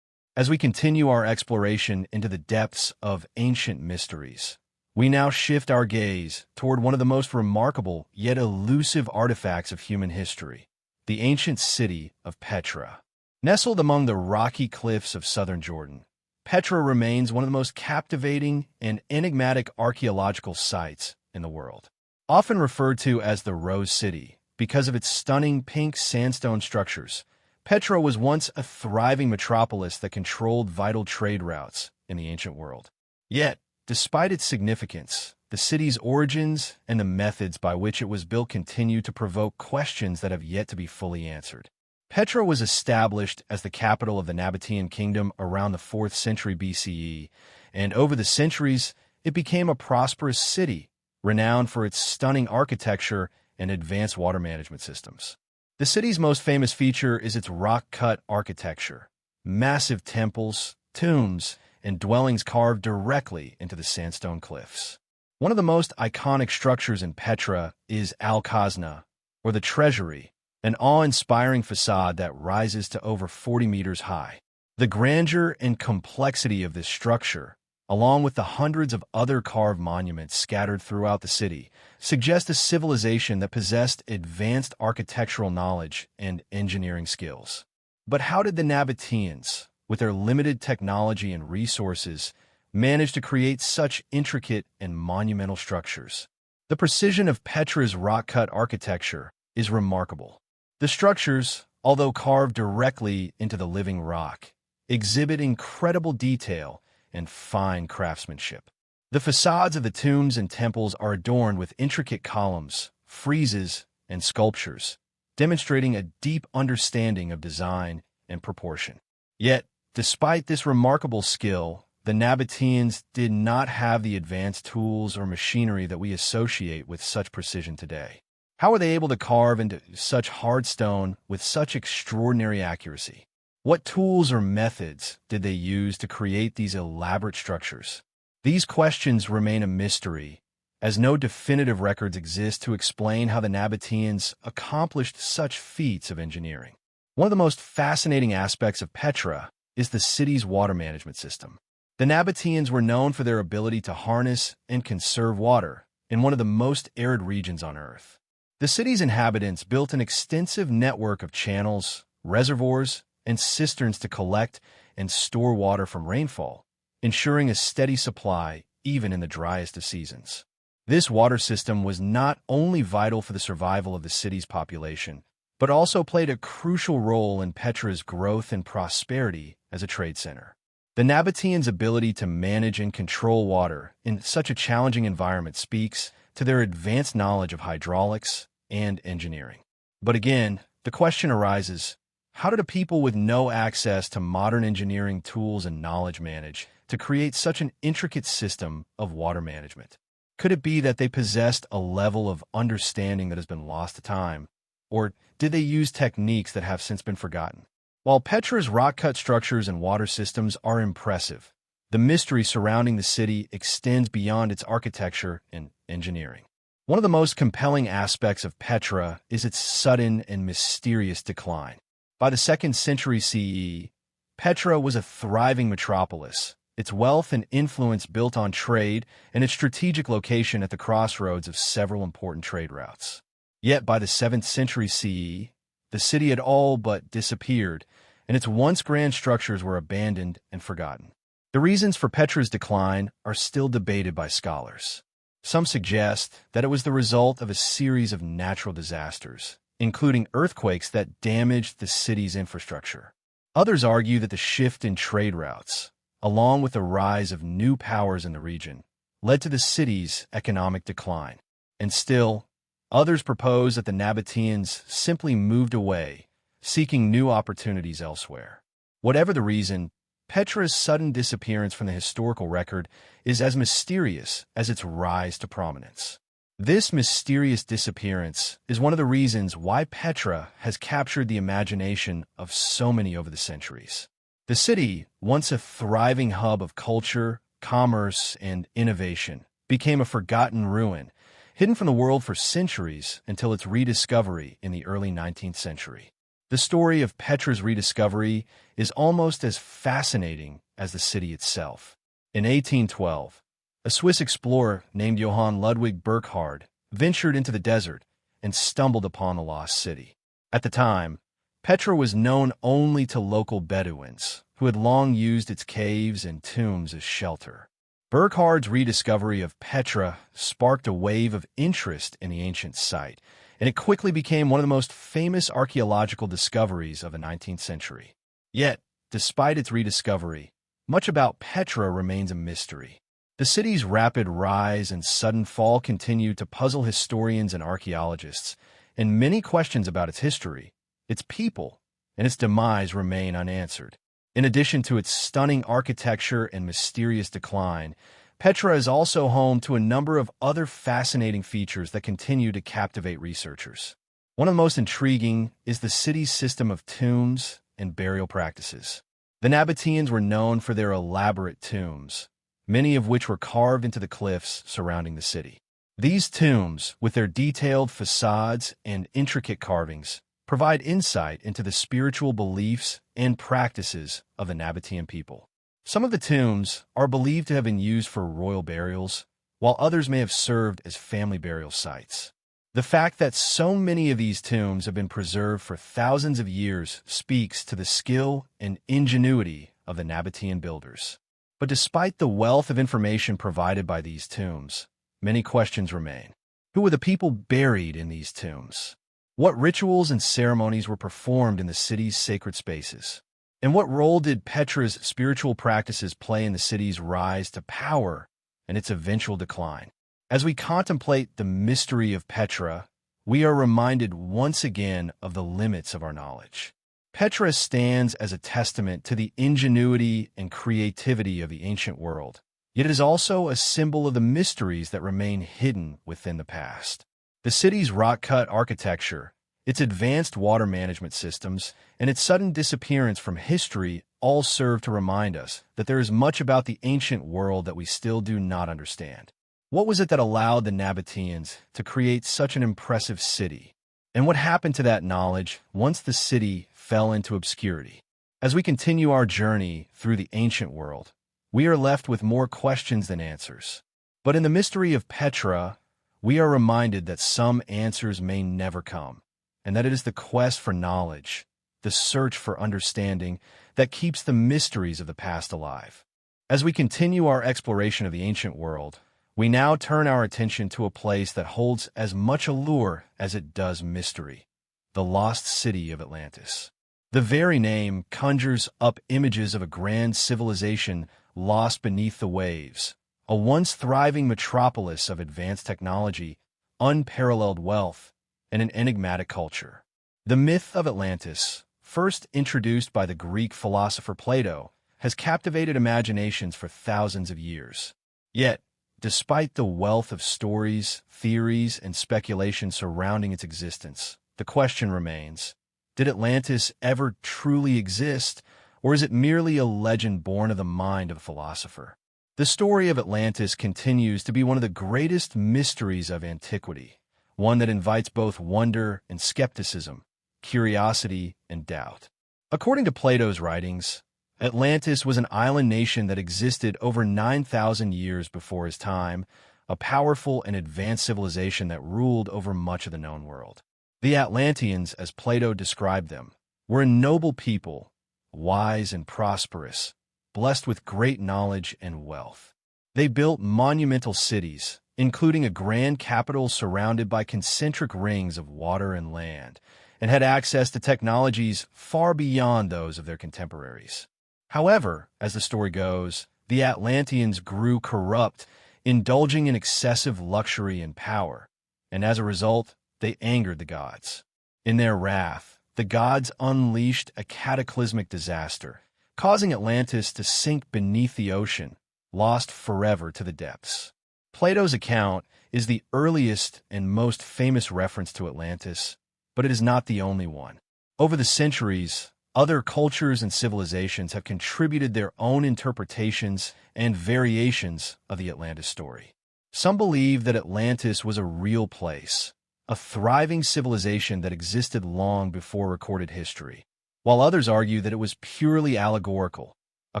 As we continue our exploration into the depths of ancient mysteries, we now shift our gaze toward one of the most remarkable yet elusive artifacts of human history, the ancient city of Petra. Nestled among the rocky cliffs of southern Jordan, Petra remains one of the most captivating and enigmatic archaeological sites in the world. Often referred to as the Rose City because of its stunning pink sandstone structures, Petra was once a thriving metropolis that controlled vital trade routes in the ancient world. Yet, despite its significance, the city's origins and the methods by which it was built continue to provoke questions that have yet to be fully answered. Petra was established as the capital of the Nabatean kingdom around the 4th century BCE, and over the centuries, it became a prosperous city, renowned for its stunning architecture and advanced water management systems. The city's most famous feature is its rock-cut architecture, massive temples, tombs, and dwellings carved directly into the sandstone cliffs. One of the most iconic structures in Petra is Al-Khazna, or the Treasury, an awe-inspiring facade that rises to over 40 meters high. The grandeur and complexity of this structure, along with the hundreds of other carved monuments scattered throughout the city, suggest a civilization that possessed advanced architectural knowledge and engineering skills. But how did the Nabateans, with their limited technology and resources, manage to create such intricate and monumental structures? The precision of Petra's rock-cut architecture is remarkable. The structures, although carved directly into the living rock, exhibit incredible detail and fine craftsmanship. The facades of the tombs and temples are adorned with intricate columns, friezes, and sculptures, demonstrating a deep understanding of design and proportion. Yet, despite this remarkable skill, the Nabateans did not have the advanced tools or machinery that we associate with such precision today. How were they able to carve into such hard stone with such extraordinary accuracy? What tools or methods did they use to create these elaborate structures? These questions remain a mystery, as no definitive records exist to explain how the Nabateans accomplished such feats of engineering. One of the most fascinating aspects of Petra is the city's water management system. The Nabateans were known for their ability to harness and conserve water in one of the most arid regions on Earth. The city's inhabitants built an extensive network of channels, reservoirs, and cisterns to collect and store water from rainfall, ensuring a steady supply even in the driest of seasons. This water system was not only vital for the survival of the city's population, but also played a crucial role in Petra's growth and prosperity as a trade center. The Nabateans' ability to manage and control water in such a challenging environment speaks to their advanced knowledge of hydraulics and engineering. But again, the question arises, how did a people with no access to modern engineering tools and knowledge manage to create such an intricate system of water management? Could it be that they possessed a level of understanding that has been lost to time? Or did they use techniques that have since been forgotten? While Petra's rock-cut structures and water systems are impressive, the mystery surrounding the city extends beyond its architecture and engineering. One of the most compelling aspects of Petra is its sudden and mysterious decline. By the 2nd century CE, Petra was a thriving metropolis, its wealth and influence built on trade and its strategic location at the crossroads of several important trade routes. Yet by the 7th century CE, the city had all but disappeared, and its once grand structures were abandoned and forgotten. The reasons for Petra's decline are still debated by scholars. Some suggest that it was the result of a series of natural disasters, including earthquakes that damaged the city's infrastructure. Others argue that the shift in trade routes, along with the rise of new powers in the region, led to the city's economic decline. And still, others propose that the Nabateans simply moved away, seeking new opportunities elsewhere. Whatever the reason, Petra's sudden disappearance from the historical record is as mysterious as its rise to prominence. This mysterious disappearance is one of the reasons why Petra has captured the imagination of so many over the centuries. The city, once a thriving hub of culture, commerce, and innovation, became a forgotten ruin, hidden from the world for centuries until its rediscovery in the early 19th century. The story of Petra's rediscovery is almost as fascinating as the city itself. In 1812, a Swiss explorer named Johann Ludwig Burckhardt ventured into the desert and stumbled upon the lost city. At the time, Petra was known only to local Bedouins, who had long used its caves and tombs as shelter. Burckhardt's rediscovery of Petra sparked a wave of interest in the ancient site, and it quickly became one of the most famous archaeological discoveries of the 19th century. Yet, despite its rediscovery, much about Petra remains a mystery. The city's rapid rise and sudden fall continue to puzzle historians and archaeologists, and many questions about its history, its people, and its demise remain unanswered. In addition to its stunning architecture and mysterious decline, Petra is also home to a number of other fascinating features that continue to captivate researchers. One of the most intriguing is the city's system of tombs and burial practices. The Nabateans were known for their elaborate tombs, many of which were carved into the cliffs surrounding the city. These tombs, with their detailed facades and intricate carvings, provide insight into the spiritual beliefs and practices of the Nabatean people. Some of the tombs are believed to have been used for royal burials, while others may have served as family burial sites. The fact that so many of these tombs have been preserved for thousands of years speaks to the skill and ingenuity of the Nabatean builders. But despite the wealth of information provided by these tombs, many questions remain. Who were the people buried in these tombs? What rituals and ceremonies were performed in the city's sacred spaces? And what role did Petra's spiritual practices play in the city's rise to power and its eventual decline? As we contemplate the mystery of Petra, we are reminded once again of the limits of our knowledge. Petra stands as a testament to the ingenuity and creativity of the ancient world, yet it is also a symbol of the mysteries that remain hidden within the past. The city's rock-cut architecture, its advanced water management systems, and its sudden disappearance from history all serve to remind us that there is much about the ancient world that we still do not understand. What was it that allowed the Nabateans to create such an impressive city? And what happened to that knowledge once the city fell into obscurity? As we continue our journey through the ancient world, we are left with more questions than answers. But in the mystery of Petra, we are reminded that some answers may never come, and that it is the quest for knowledge, the search for understanding, that keeps the mysteries of the past alive. As we continue our exploration of the ancient world, we now turn our attention to a place that holds as much allure as it does mystery: the lost city of Atlantis. The very name conjures up images of a grand civilization lost beneath the waves, a once thriving metropolis of advanced technology, unparalleled wealth, and an enigmatic culture. The myth of Atlantis, first introduced by the Greek philosopher Plato, has captivated imaginations for thousands of years. Yet, despite the wealth of stories, theories, and speculation surrounding its existence, the question remains: did Atlantis ever truly exist, or is it merely a legend born of the mind of a philosopher? The story of Atlantis continues to be one of the greatest mysteries of antiquity, one that invites both wonder and skepticism, curiosity and doubt. According to Plato's writings, Atlantis was an island nation that existed over 9,000 years before his time, a powerful and advanced civilization that ruled over much of the known world. The Atlanteans, as Plato described them, were a noble people, wise and prosperous, blessed with great knowledge and wealth. They built monumental cities, including a grand capital surrounded by concentric rings of water and land, and had access to technologies far beyond those of their contemporaries. However, as the story goes, the Atlanteans grew corrupt, indulging in excessive luxury and power, and as a result, they angered the gods. In their wrath, the gods unleashed a cataclysmic disaster, causing Atlantis to sink beneath the ocean, lost forever to the depths. Plato's account is the earliest and most famous reference to Atlantis, but it is not the only one. Over the centuries, other cultures and civilizations have contributed their own interpretations and variations of the Atlantis story. Some believe that Atlantis was a real place, a thriving civilization that existed long before recorded history, while others argue that it was purely allegorical, a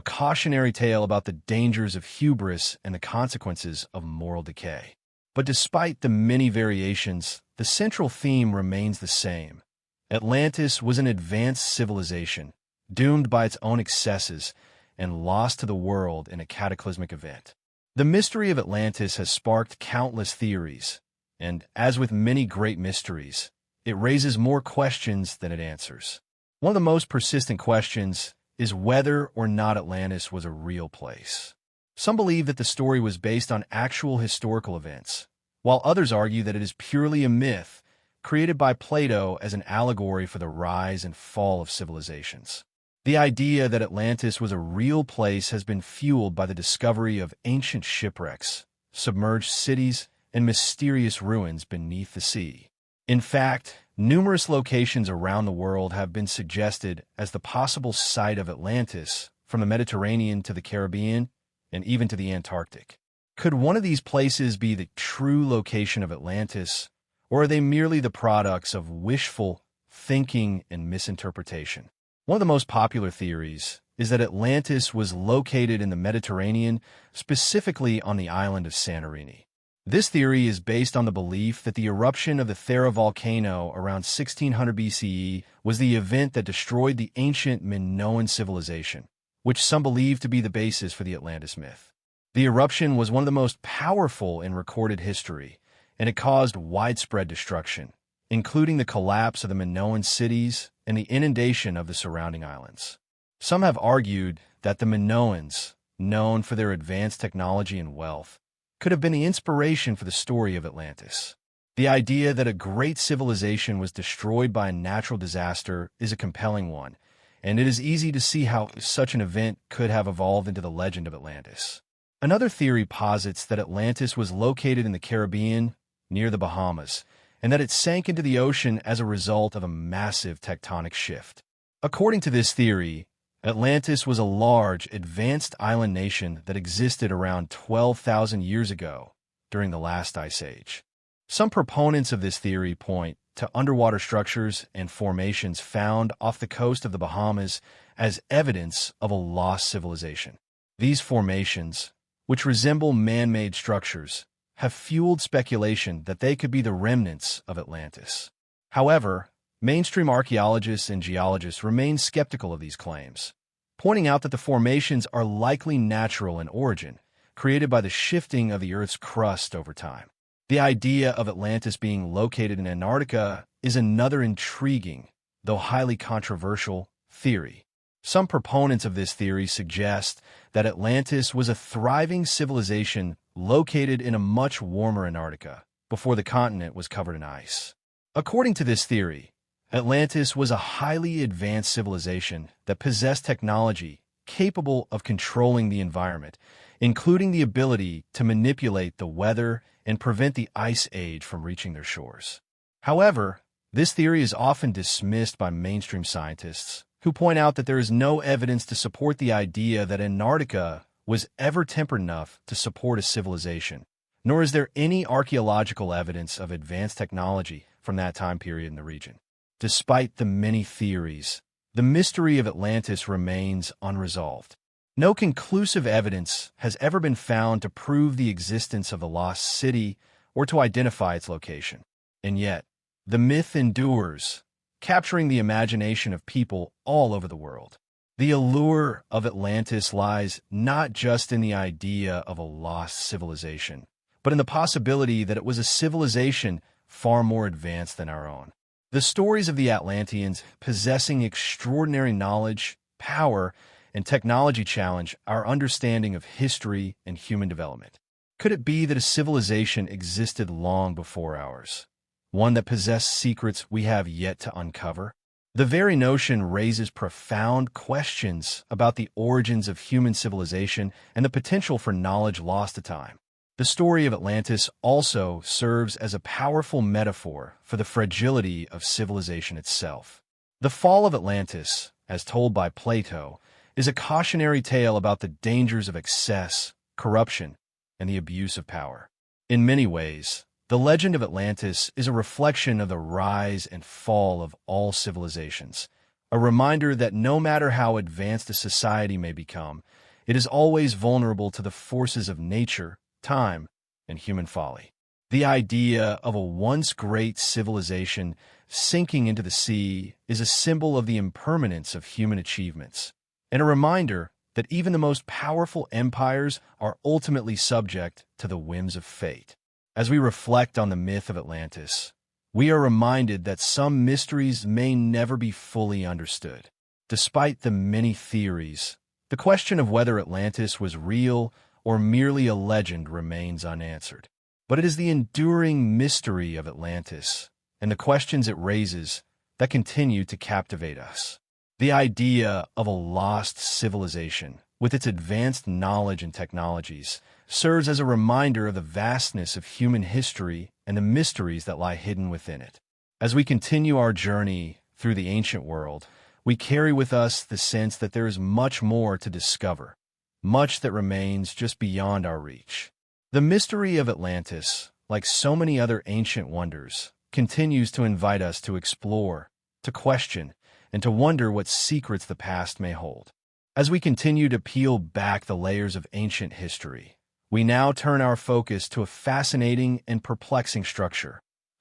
cautionary tale about the dangers of hubris and the consequences of moral decay. But despite the many variations, the central theme remains the same. Atlantis was an advanced civilization, doomed by its own excesses and lost to the world in a cataclysmic event. The mystery of Atlantis has sparked countless theories, and as with many great mysteries, it raises more questions than it answers. One of the most persistent questions is whether or not Atlantis was a real place. Some believe that the story was based on actual historical events, while others argue that it is purely a myth created by Plato as an allegory for the rise and fall of civilizations. The idea that Atlantis was a real place has been fueled by the discovery of ancient shipwrecks, submerged cities, and mysterious ruins beneath the sea. In fact, numerous locations around the world have been suggested as the possible site of Atlantis, from the Mediterranean to the Caribbean and even to the Antarctic. Could one of these places be the true location of Atlantis, or are they merely the products of wishful thinking and misinterpretation? One of the most popular theories is that Atlantis was located in the Mediterranean, specifically on the island of Santorini. This theory is based on the belief that the eruption of the Thera volcano around 1600 BCE was the event that destroyed the ancient Minoan civilization, which some believe to be the basis for the Atlantis myth. The eruption was one of the most powerful in recorded history, and it caused widespread destruction, including the collapse of the Minoan cities and the inundation of the surrounding islands. Some have argued that the Minoans, known for their advanced technology and wealth, could have been the inspiration for the story of Atlantis. The idea that a great civilization was destroyed by a natural disaster is a compelling one, and it is easy to see how such an event could have evolved into the legend of Atlantis. Another theory posits that Atlantis was located in the Caribbean, near the Bahamas, and that it sank into the ocean as a result of a massive tectonic shift. According to this theory, Atlantis was a large, advanced island nation that existed around 12,000 years ago, during the last ice age. Some proponents of this theory point to underwater structures and formations found off the coast of the Bahamas as evidence of a lost civilization. These formations, which resemble man-made structures, have fueled speculation that they could be the remnants of Atlantis. However, mainstream archaeologists and geologists remain skeptical of these claims, pointing out that the formations are likely natural in origin, created by the shifting of the Earth's crust over time. The idea of Atlantis being located in Antarctica is another intriguing, though highly controversial, theory. Some proponents of this theory suggest that Atlantis was a thriving civilization located in a much warmer Antarctica, before the continent was covered in ice. According to this theory, Atlantis was a highly advanced civilization that possessed technology capable of controlling the environment, including the ability to manipulate the weather and prevent the ice age from reaching their shores. However, this theory is often dismissed by mainstream scientists, who point out that there is no evidence to support the idea that Antarctica was ever temperate enough to support a civilization, nor is there any archaeological evidence of advanced technology from that time period in the region. Despite the many theories, the mystery of Atlantis remains unresolved. No conclusive evidence has ever been found to prove the existence of the lost city or to identify its location. And yet, the myth endures, capturing the imagination of people all over the world. The allure of Atlantis lies not just in the idea of a lost civilization, but in the possibility that it was a civilization far more advanced than our own. The stories of the Atlanteans possessing extraordinary knowledge, power, and technology challenge our understanding of history and human development. Could it be that a civilization existed long before ours, one that possessed secrets we have yet to uncover? The very notion raises profound questions about the origins of human civilization and the potential for knowledge lost to time. The story of Atlantis also serves as a powerful metaphor for the fragility of civilization itself. The fall of Atlantis, as told by Plato, is a cautionary tale about the dangers of excess, corruption, and the abuse of power. In many ways, the legend of Atlantis is a reflection of the rise and fall of all civilizations, a reminder that no matter how advanced a society may become, it is always vulnerable to the forces of nature, time, and human folly. The idea of a once great civilization sinking into the sea is a symbol of the impermanence of human achievements, and a reminder that even the most powerful empires are ultimately subject to the whims of fate. As we reflect on the myth of Atlantis, we are reminded that some mysteries may never be fully understood. Despite the many theories, the question of whether Atlantis was real or merely a legend remains unanswered. But it is the enduring mystery of Atlantis and the questions it raises that continue to captivate us. The idea of a lost civilization, with its advanced knowledge and technologies, serves as a reminder of the vastness of human history and the mysteries that lie hidden within it. As we continue our journey through the ancient world, we carry with us the sense that there is much more to discover, much that remains just beyond our reach. The mystery of Atlantis, like so many other ancient wonders, continues to invite us to explore, to question, and to wonder what secrets the past may hold. As we continue to peel back the layers of ancient history, we now turn our focus to a fascinating and perplexing structure,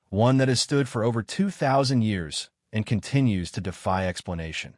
one that has stood for over 2,000 years and continues to defy explanation: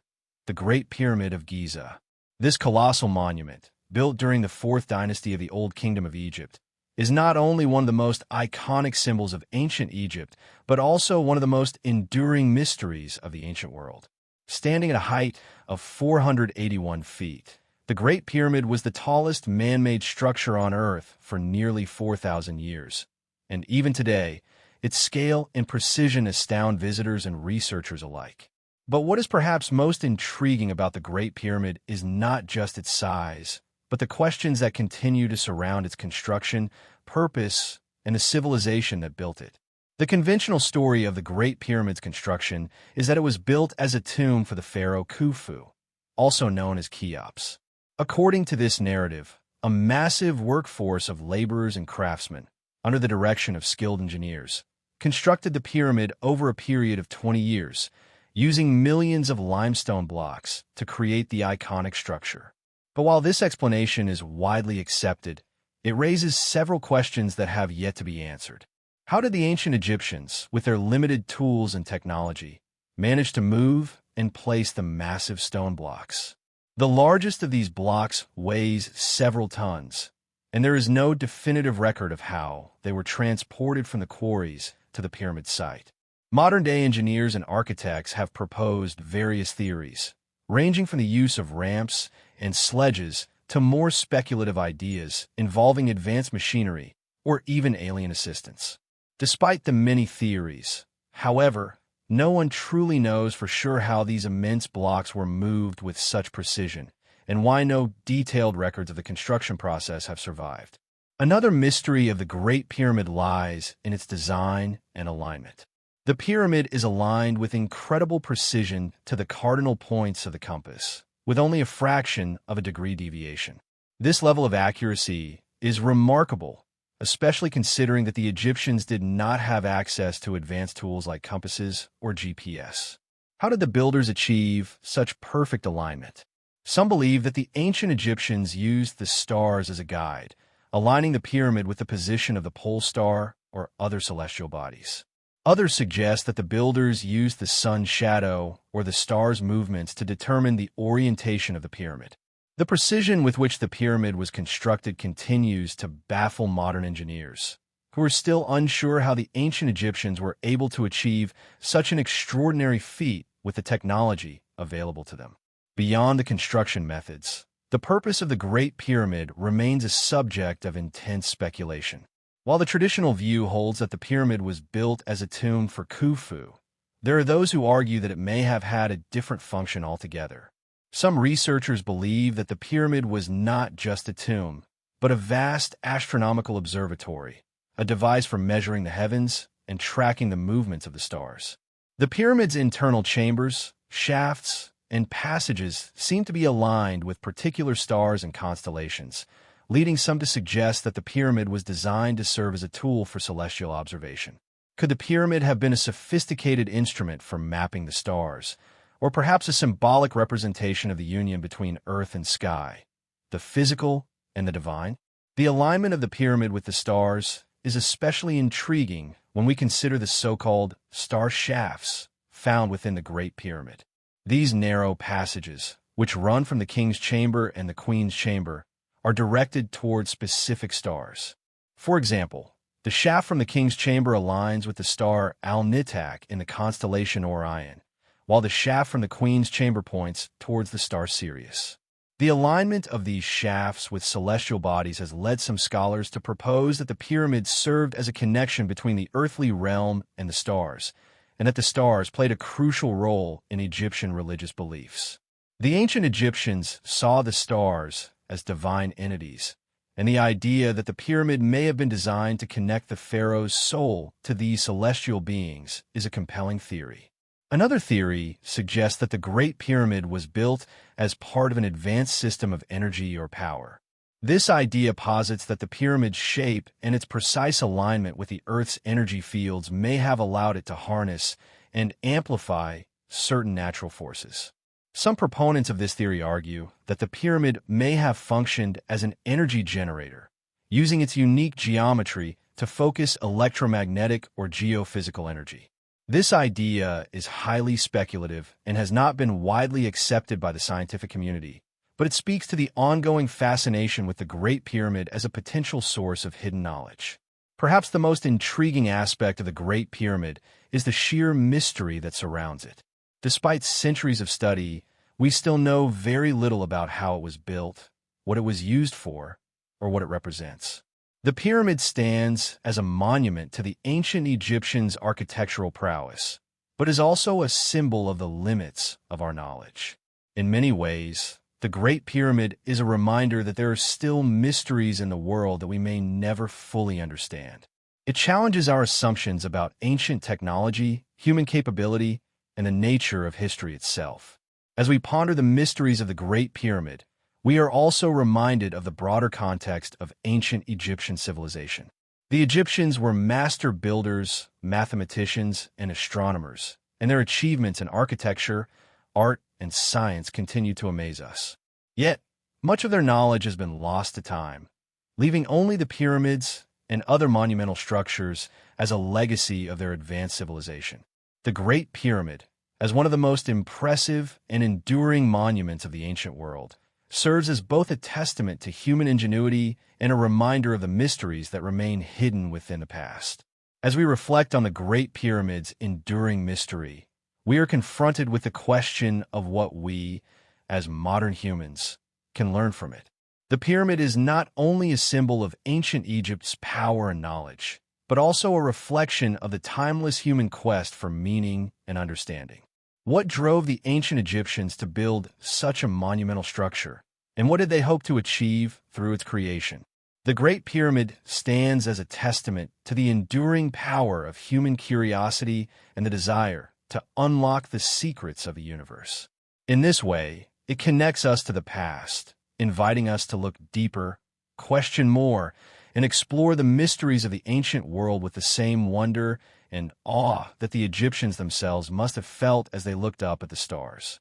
the Great Pyramid of Giza. This colossal monument, built during the 4th dynasty of the Old Kingdom of Egypt, is not only one of the most iconic symbols of ancient Egypt, but also one of the most enduring mysteries of the ancient world. Standing at a height of 481 feet, the Great Pyramid was the tallest man-made structure on Earth for nearly 4,000 years. And even today, its scale and precision astound visitors and researchers alike. But what is perhaps most intriguing about the Great Pyramid is not just its size, but the questions that continue to surround its construction, purpose, and the civilization that built it. The conventional story of the Great Pyramid's construction is that it was built as a tomb for the pharaoh Khufu, also known as Cheops. According to this narrative, a massive workforce of laborers and craftsmen, under the direction of skilled engineers, constructed the pyramid over a period of 20 years, using millions of limestone blocks to create the iconic structure. But while this explanation is widely accepted, it raises several questions that have yet to be answered. How did the ancient Egyptians, with their limited tools and technology, manage to move and place the massive stone blocks? The largest of these blocks weighs several tons, and there is no definitive record of how they were transported from the quarries to the pyramid site. Modern-day engineers and architects have proposed various theories, ranging from the use of ramps and sledges to more speculative ideas involving advanced machinery or even alien assistance. Despite the many theories, however, no one truly knows for sure how these immense blocks were moved with such precision, and why no detailed records of the construction process have survived. Another mystery of the Great Pyramid lies in its design and alignment. The pyramid is aligned with incredible precision to the cardinal points of the compass, with only a fraction of a degree deviation. This level of accuracy is remarkable, especially considering that the Egyptians did not have access to advanced tools like compasses or GPS. How did the builders achieve such perfect alignment? Some believe that the ancient Egyptians used the stars as a guide, aligning the pyramid with the position of the pole star or other celestial bodies. Others suggest that the builders used the sun's shadow or the star's movements to determine the orientation of the pyramid. The precision with which the pyramid was constructed continues to baffle modern engineers, who are still unsure how the ancient Egyptians were able to achieve such an extraordinary feat with the technology available to them. Beyond the construction methods, the purpose of the Great Pyramid remains a subject of intense speculation. While the traditional view holds that the pyramid was built as a tomb for Khufu, there are those who argue that it may have had a different function altogether. Some researchers believe that the pyramid was not just a tomb, but a vast astronomical observatory, a device for measuring the heavens and tracking the movements of the stars. The pyramid's internal chambers, shafts, and passages seem to be aligned with particular stars and constellations, leading some to suggest that the pyramid was designed to serve as a tool for celestial observation. Could the pyramid have been a sophisticated instrument for mapping the stars, or perhaps a symbolic representation of the union between earth and sky, the physical and the divine? The alignment of the pyramid with the stars is especially intriguing when we consider the so-called star shafts found within the Great Pyramid. These narrow passages, which run from the king's chamber and the queen's chamber, are directed toward specific stars. For example, the shaft from the king's chamber aligns with the star Al-Nitak in the constellation Orion, while the shaft from the queen's chamber points towards the star Sirius. The alignment of these shafts with celestial bodies has led some scholars to propose that the pyramid served as a connection between the earthly realm and the stars, and that the stars played a crucial role in Egyptian religious beliefs. The ancient Egyptians saw the stars as divine entities, and the idea that the pyramid may have been designed to connect the pharaoh's soul to these celestial beings is a compelling theory. Another theory suggests that the Great Pyramid was built as part of an advanced system of energy or power. This idea posits that the pyramid's shape and its precise alignment with the Earth's energy fields may have allowed it to harness and amplify certain natural forces. Some proponents of this theory argue that the pyramid may have functioned as an energy generator, using its unique geometry to focus electromagnetic or geophysical energy. This idea is highly speculative and has not been widely accepted by the scientific community, but it speaks to the ongoing fascination with the Great Pyramid as a potential source of hidden knowledge. Perhaps the most intriguing aspect of the Great Pyramid is the sheer mystery that surrounds it. Despite centuries of study, we still know very little about how it was built, what it was used for, or what it represents. The pyramid stands as a monument to the ancient Egyptians' architectural prowess, but is also a symbol of the limits of our knowledge. In many ways, the Great Pyramid is a reminder that there are still mysteries in the world that we may never fully understand. It challenges our assumptions about ancient technology, human capability, and the nature of history itself. As we ponder the mysteries of the Great Pyramid, we are also reminded of the broader context of ancient Egyptian civilization. The Egyptians were master builders, mathematicians, and astronomers, and their achievements in architecture, art, and science continue to amaze us. Yet, much of their knowledge has been lost to time, leaving only the pyramids and other monumental structures as a legacy of their advanced civilization. The Great Pyramid, as one of the most impressive and enduring monuments of the ancient world, serves as both a testament to human ingenuity and a reminder of the mysteries that remain hidden within the past. As we reflect on the Great Pyramid's enduring mystery, we are confronted with the question of what we, as modern humans, can learn from it. The pyramid is not only a symbol of ancient Egypt's power and knowledge, but also a reflection of the timeless human quest for meaning and understanding. What drove the ancient Egyptians to build such a monumental structure, and what did they hope to achieve through its creation? The Great Pyramid stands as a testament to the enduring power of human curiosity and the desire to unlock the secrets of the universe. In this way, it connects us to the past, inviting us to look deeper, question more, and explore the mysteries of the ancient world with the same wonder and awe that the Egyptians themselves must have felt as they looked up at the stars.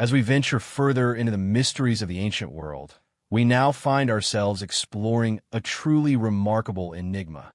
As we venture further into the mysteries of the ancient world, we now find ourselves exploring a truly remarkable enigma,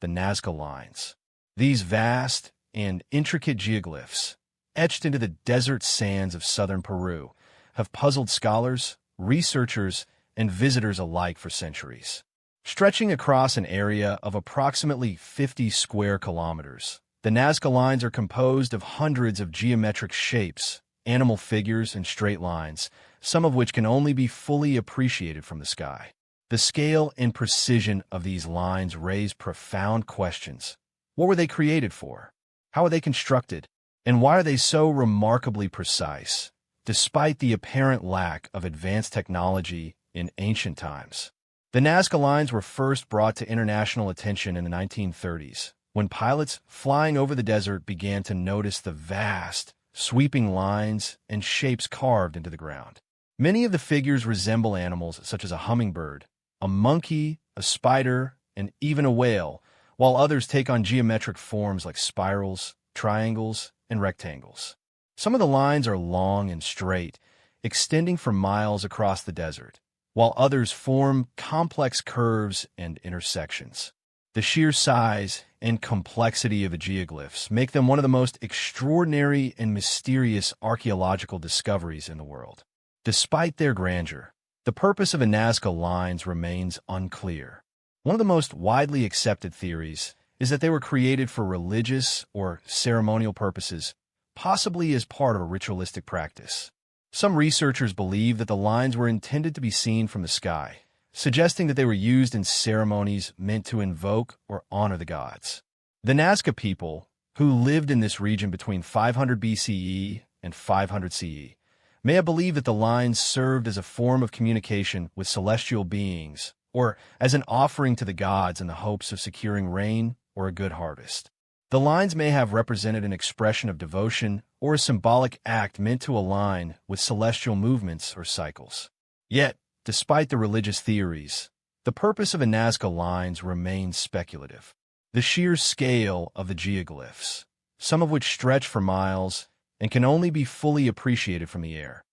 the Nazca Lines. These vast and intricate geoglyphs, etched into the desert sands of southern Peru, have puzzled scholars, researchers, and visitors alike for centuries. Stretching across an area of approximately 50 square kilometers, the Nazca lines are composed of hundreds of geometric shapes, animal figures, and straight lines, some of which can only be fully appreciated from the sky. The scale and precision of these lines raise profound questions. What were they created for? How are they constructed? And why are they so remarkably precise, despite the apparent lack of advanced technology in ancient times? The Nazca lines were first brought to international attention in the 1930s, when pilots flying over the desert began to notice the vast, sweeping lines and shapes carved into the ground. Many of the figures resemble animals such as a hummingbird, a monkey, a spider, and even a whale, while others take on geometric forms like spirals, triangles, and rectangles. Some of the lines are long and straight, extending for miles across the desert, while others form complex curves and intersections. The sheer size and complexity of the geoglyphs make them one of the most extraordinary and mysterious archaeological discoveries in the world. Despite their grandeur, the purpose of the Nazca lines remains unclear. One of the most widely accepted theories is that they were created for religious or ceremonial purposes, possibly as part of a ritualistic practice. Some researchers believe that the lines were intended to be seen from the sky, suggesting that they were used in ceremonies meant to invoke or honor the gods. The Nazca people, who lived in this region between 500 BCE and 500 CE, may have believed that the lines served as a form of communication with celestial beings or as an offering to the gods in the hopes of securing rain or a good harvest. The lines may have represented an expression of devotion or a symbolic act meant to align with celestial movements or cycles. Yet, despite the religious theories, the purpose of the Nazca lines remains speculative. The sheer scale of the geoglyphs, some of which stretch for miles and can only be fully appreciated from the air,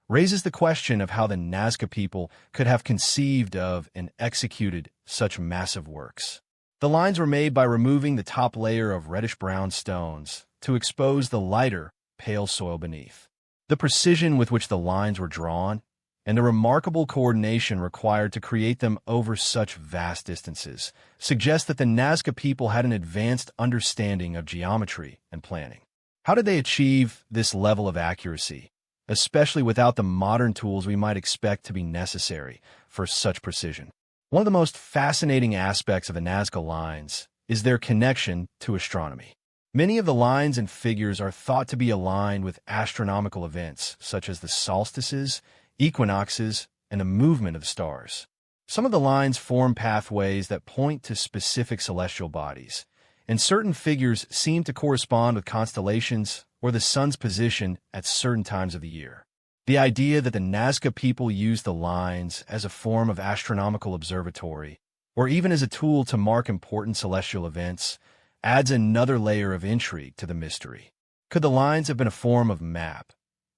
raises the question of how the Nazca people could have conceived of and executed such massive works. The lines were made by removing the top layer of reddish-brown stones to expose the lighter, pale soil beneath. The precision with which the lines were drawn and the remarkable coordination required to create them over such vast distances suggest that the Nazca people had an advanced understanding of geometry and planning. How did they achieve this level of accuracy, especially without the modern tools we might expect to be necessary for such precision? One of the most fascinating aspects of the Nazca lines is their connection to astronomy. Many of the lines and figures are thought to be aligned with astronomical events, such as the solstices, equinoxes, and the movement of the stars. Some of the lines form pathways that point to specific celestial bodies, and certain figures seem to correspond with constellations or the sun's position at certain times of the year. The idea that the Nazca people used the lines as a form of astronomical observatory, or even as a tool to mark important celestial events, adds another layer of intrigue to the mystery. Could the lines have been a form of map,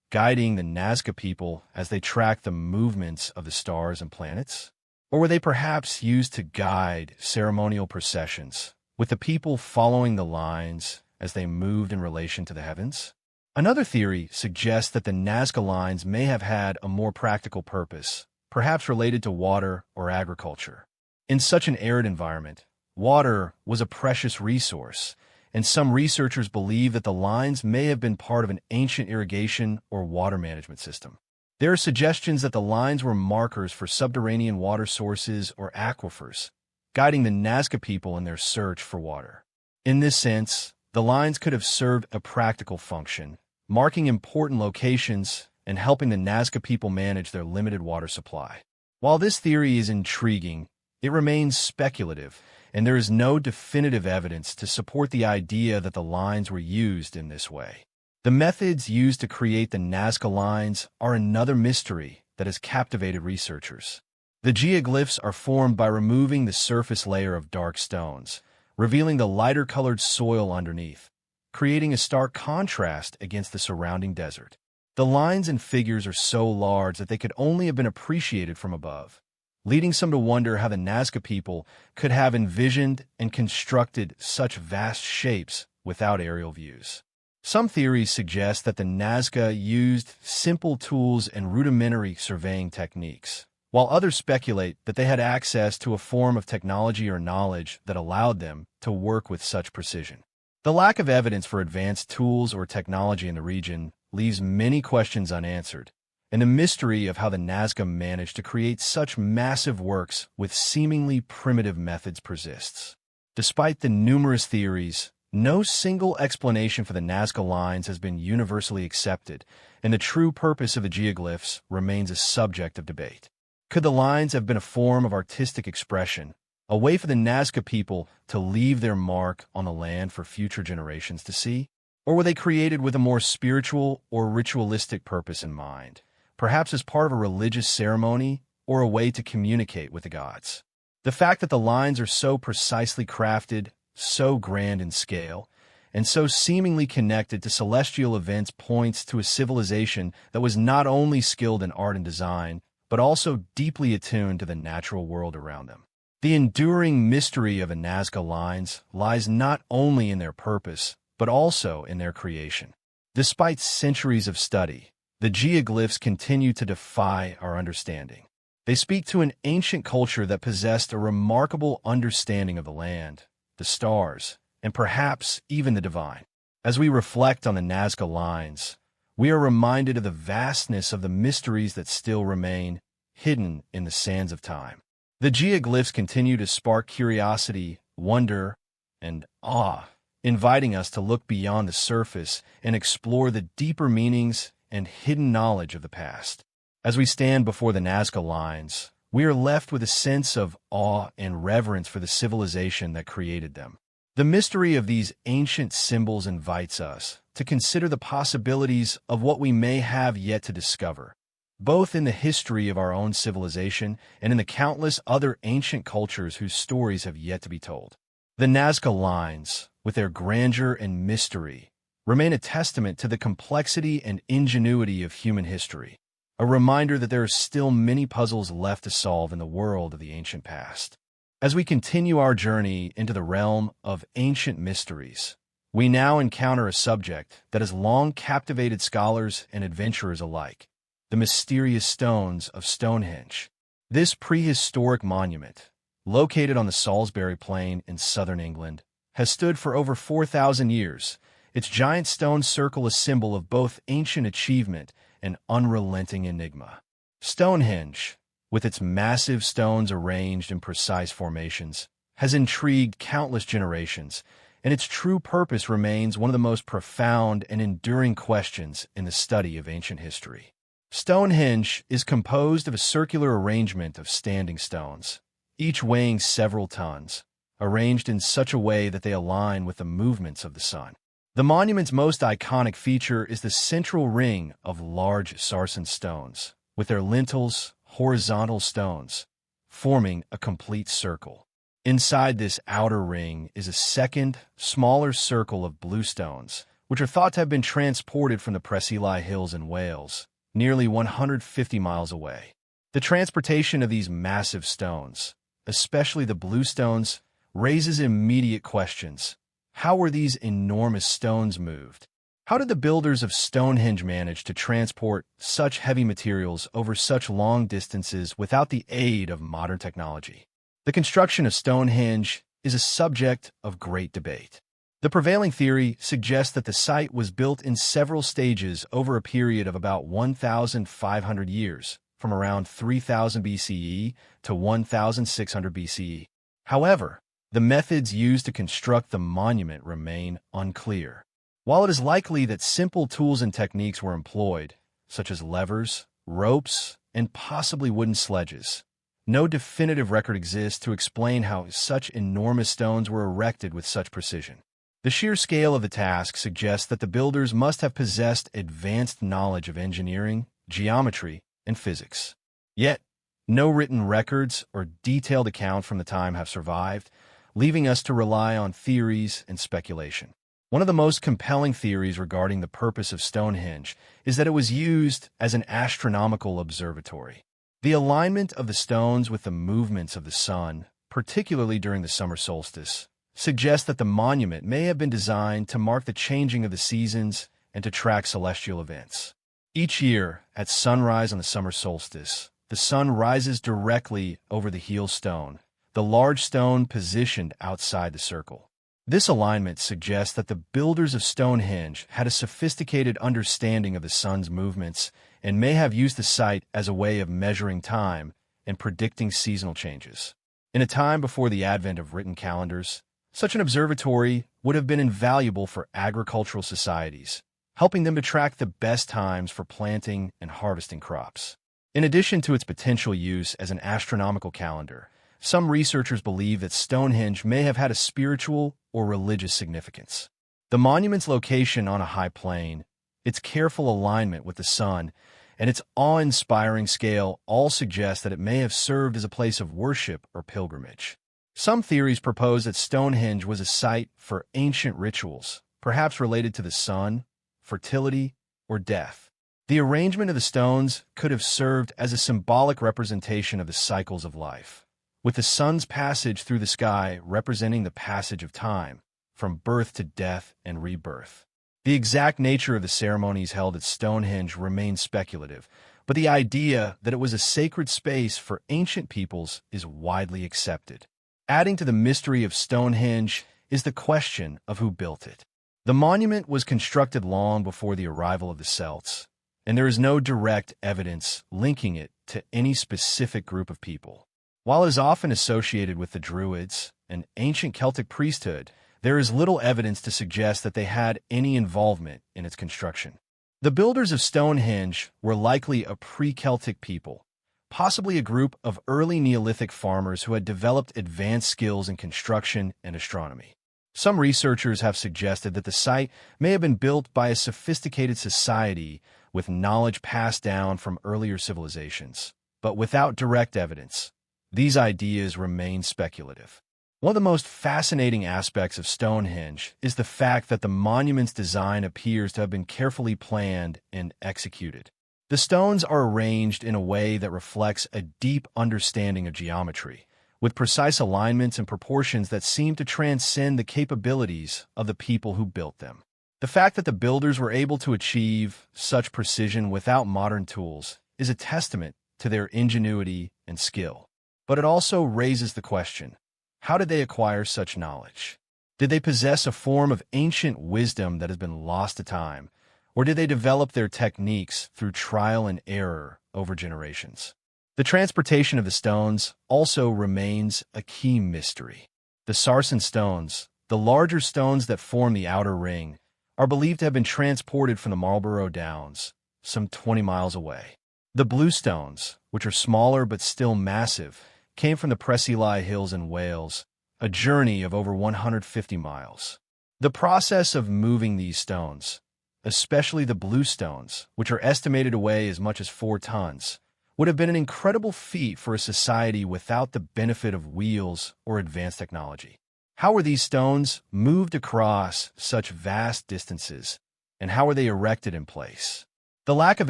guiding the Nazca people as they tracked the movements of the stars and planets? Or were they perhaps used to guide ceremonial processions, with the people following the lines as they moved in relation to the heavens? Another theory suggests that the Nazca lines may have had a more practical purpose, perhaps related to water or agriculture. In such an arid environment, water was a precious resource, and some researchers believe that the lines may have been part of an ancient irrigation or water management system. There are suggestions that the lines were markers for subterranean water sources or aquifers, guiding the Nazca people in their search for water. In this sense, the lines could have served a practical function, marking important locations and helping the Nazca people manage their limited water supply. While this theory is intriguing, it remains speculative, and there is no definitive evidence to support the idea that the lines were used in this way. The methods used to create the Nazca lines are another mystery that has captivated researchers. The geoglyphs are formed by removing the surface layer of dark stones, revealing the lighter-colored soil underneath, creating a stark contrast against the surrounding desert. The lines and figures are so large that they could only have been appreciated from above, leading some to wonder how the Nazca people could have envisioned and constructed such vast shapes without aerial views. Some theories suggest that the Nazca used simple tools and rudimentary surveying techniques, while others speculate that they had access to a form of technology or knowledge that allowed them to work with such precision. The lack of evidence for advanced tools or technology in the region leaves many questions unanswered, and the mystery of how the Nazca managed to create such massive works with seemingly primitive methods persists. Despite the numerous theories, no single explanation for the Nazca lines has been universally accepted, and the true purpose of the geoglyphs remains a subject of debate. Could the lines have been a form of artistic expression, a way for the Nazca people to leave their mark on the land for future generations to see? Or were they created with a more spiritual or ritualistic purpose in mind, perhaps as part of a religious ceremony or a way to communicate with the gods? The fact that the lines are so precisely crafted, so grand in scale, and so seemingly connected to celestial events points to a civilization that was not only skilled in art and design, but also deeply attuned to the natural world around them. The enduring mystery of the Nazca lines lies not only in their purpose, but also in their creation. Despite centuries of study, the geoglyphs continue to defy our understanding. They speak to an ancient culture that possessed a remarkable understanding of the land, the stars, and perhaps even the divine. As we reflect on the Nazca lines, we are reminded of the vastness of the mysteries that still remain hidden in the sands of time. The geoglyphs continue to spark curiosity, wonder, and awe, inviting us to look beyond the surface and explore the deeper meanings and hidden knowledge of the past. As we stand before the Nazca lines, we are left with a sense of awe and reverence for the civilization that created them. The mystery of these ancient symbols invites us to consider the possibilities of what we may have yet to discover, both in the history of our own civilization and in the countless other ancient cultures whose stories have yet to be told. The Nazca lines, with their grandeur and mystery, remain a testament to the complexity and ingenuity of human history, a reminder that there are still many puzzles left to solve in the world of the ancient past. As we continue our journey into the realm of ancient mysteries, we now encounter a subject that has long captivated scholars and adventurers alike: the mysterious stones of Stonehenge. This prehistoric monument, located on the Salisbury Plain in southern England, has stood for over 4,000 years, its giant stone circle a symbol of both ancient achievement and unrelenting enigma. Stonehenge, with its massive stones arranged in precise formations, has intrigued countless generations, and its true purpose remains one of the most profound and enduring questions in the study of ancient history. Stonehenge is composed of a circular arrangement of standing stones, each weighing several tons, arranged in such a way that they align with the movements of the sun. The monument's most iconic feature is the central ring of large sarsen stones, with their lintels, horizontal stones, forming a complete circle. Inside this outer ring is a second, smaller circle of blue stones, which are thought to have been transported from the Preseli Hills in Wales, nearly 150 miles away. The transportation of these massive stones, especially the blue stones, raises immediate questions. How were these enormous stones moved? How did the builders of Stonehenge manage to transport such heavy materials over such long distances without the aid of modern technology? The construction of Stonehenge is a subject of great debate. The prevailing theory suggests that the site was built in several stages over a period of about 1,500 years, from around 3000 BCE to 1600 BCE. However, the methods used to construct the monument remain unclear. While it is likely that simple tools and techniques were employed, such as levers, ropes, and possibly wooden sledges, no definitive record exists to explain how such enormous stones were erected with such precision. The sheer scale of the task suggests that the builders must have possessed advanced knowledge of engineering, geometry, and physics. Yet, no written records or detailed account from the time have survived, leaving us to rely on theories and speculation. One of the most compelling theories regarding the purpose of Stonehenge is that it was used as an astronomical observatory. The alignment of the stones with the movements of the sun, particularly during the summer solstice, suggests that the monument may have been designed to mark the changing of the seasons and to track celestial events. Each year, at sunrise on the summer solstice, the sun rises directly over the heel stone, the large stone positioned outside the circle. This alignment suggests that the builders of Stonehenge had a sophisticated understanding of the sun's movements and may have used the site as a way of measuring time and predicting seasonal changes. In a time before the advent of written calendars, such an observatory would have been invaluable for agricultural societies, helping them to track the best times for planting and harvesting crops. In addition to its potential use as an astronomical calendar, some researchers believe that Stonehenge may have had a spiritual or religious significance. The monument's location on a high plain, its careful alignment with the sun, and its awe-inspiring scale all suggest that it may have served as a place of worship or pilgrimage. Some theories propose that Stonehenge was a site for ancient rituals, perhaps related to the sun, fertility, or death. The arrangement of the stones could have served as a symbolic representation of the cycles of life, with the sun's passage through the sky representing the passage of time, from birth to death and rebirth. The exact nature of the ceremonies held at Stonehenge remains speculative, but the idea that it was a sacred space for ancient peoples is widely accepted. Adding to the mystery of Stonehenge is the question of who built it. The monument was constructed long before the arrival of the Celts, and there is no direct evidence linking it to any specific group of people. While it is often associated with the Druids, an ancient Celtic priesthood, there is little evidence to suggest that they had any involvement in its construction. The builders of Stonehenge were likely a pre-Celtic people, possibly a group of early Neolithic farmers who had developed advanced skills in construction and astronomy. Some researchers have suggested that the site may have been built by a sophisticated society with knowledge passed down from earlier civilizations, but without direct evidence. These ideas remain speculative. One of the most fascinating aspects of Stonehenge is the fact that the monument's design appears to have been carefully planned and executed. The stones are arranged in a way that reflects a deep understanding of geometry, with precise alignments and proportions that seem to transcend the capabilities of the people who built them. The fact that the builders were able to achieve such precision without modern tools is a testament to their ingenuity and skill. But it also raises the question, how did they acquire such knowledge? Did they possess a form of ancient wisdom that has been lost to time, or did they develop their techniques through trial and error over generations? The transportation of the stones also remains a key mystery. The sarsen stones, the larger stones that form the outer ring, are believed to have been transported from the Marlborough Downs, some 20 miles away. The blue stones, which are smaller but still massive, came from the Preseli Hills in Wales, a journey of over 150 miles. The process of moving these stones, especially the blue stones, which are estimated to weigh as much as 4 tons, would have been an incredible feat for a society without the benefit of wheels or advanced technology. How were these stones moved across such vast distances, and how were they erected in place? The lack of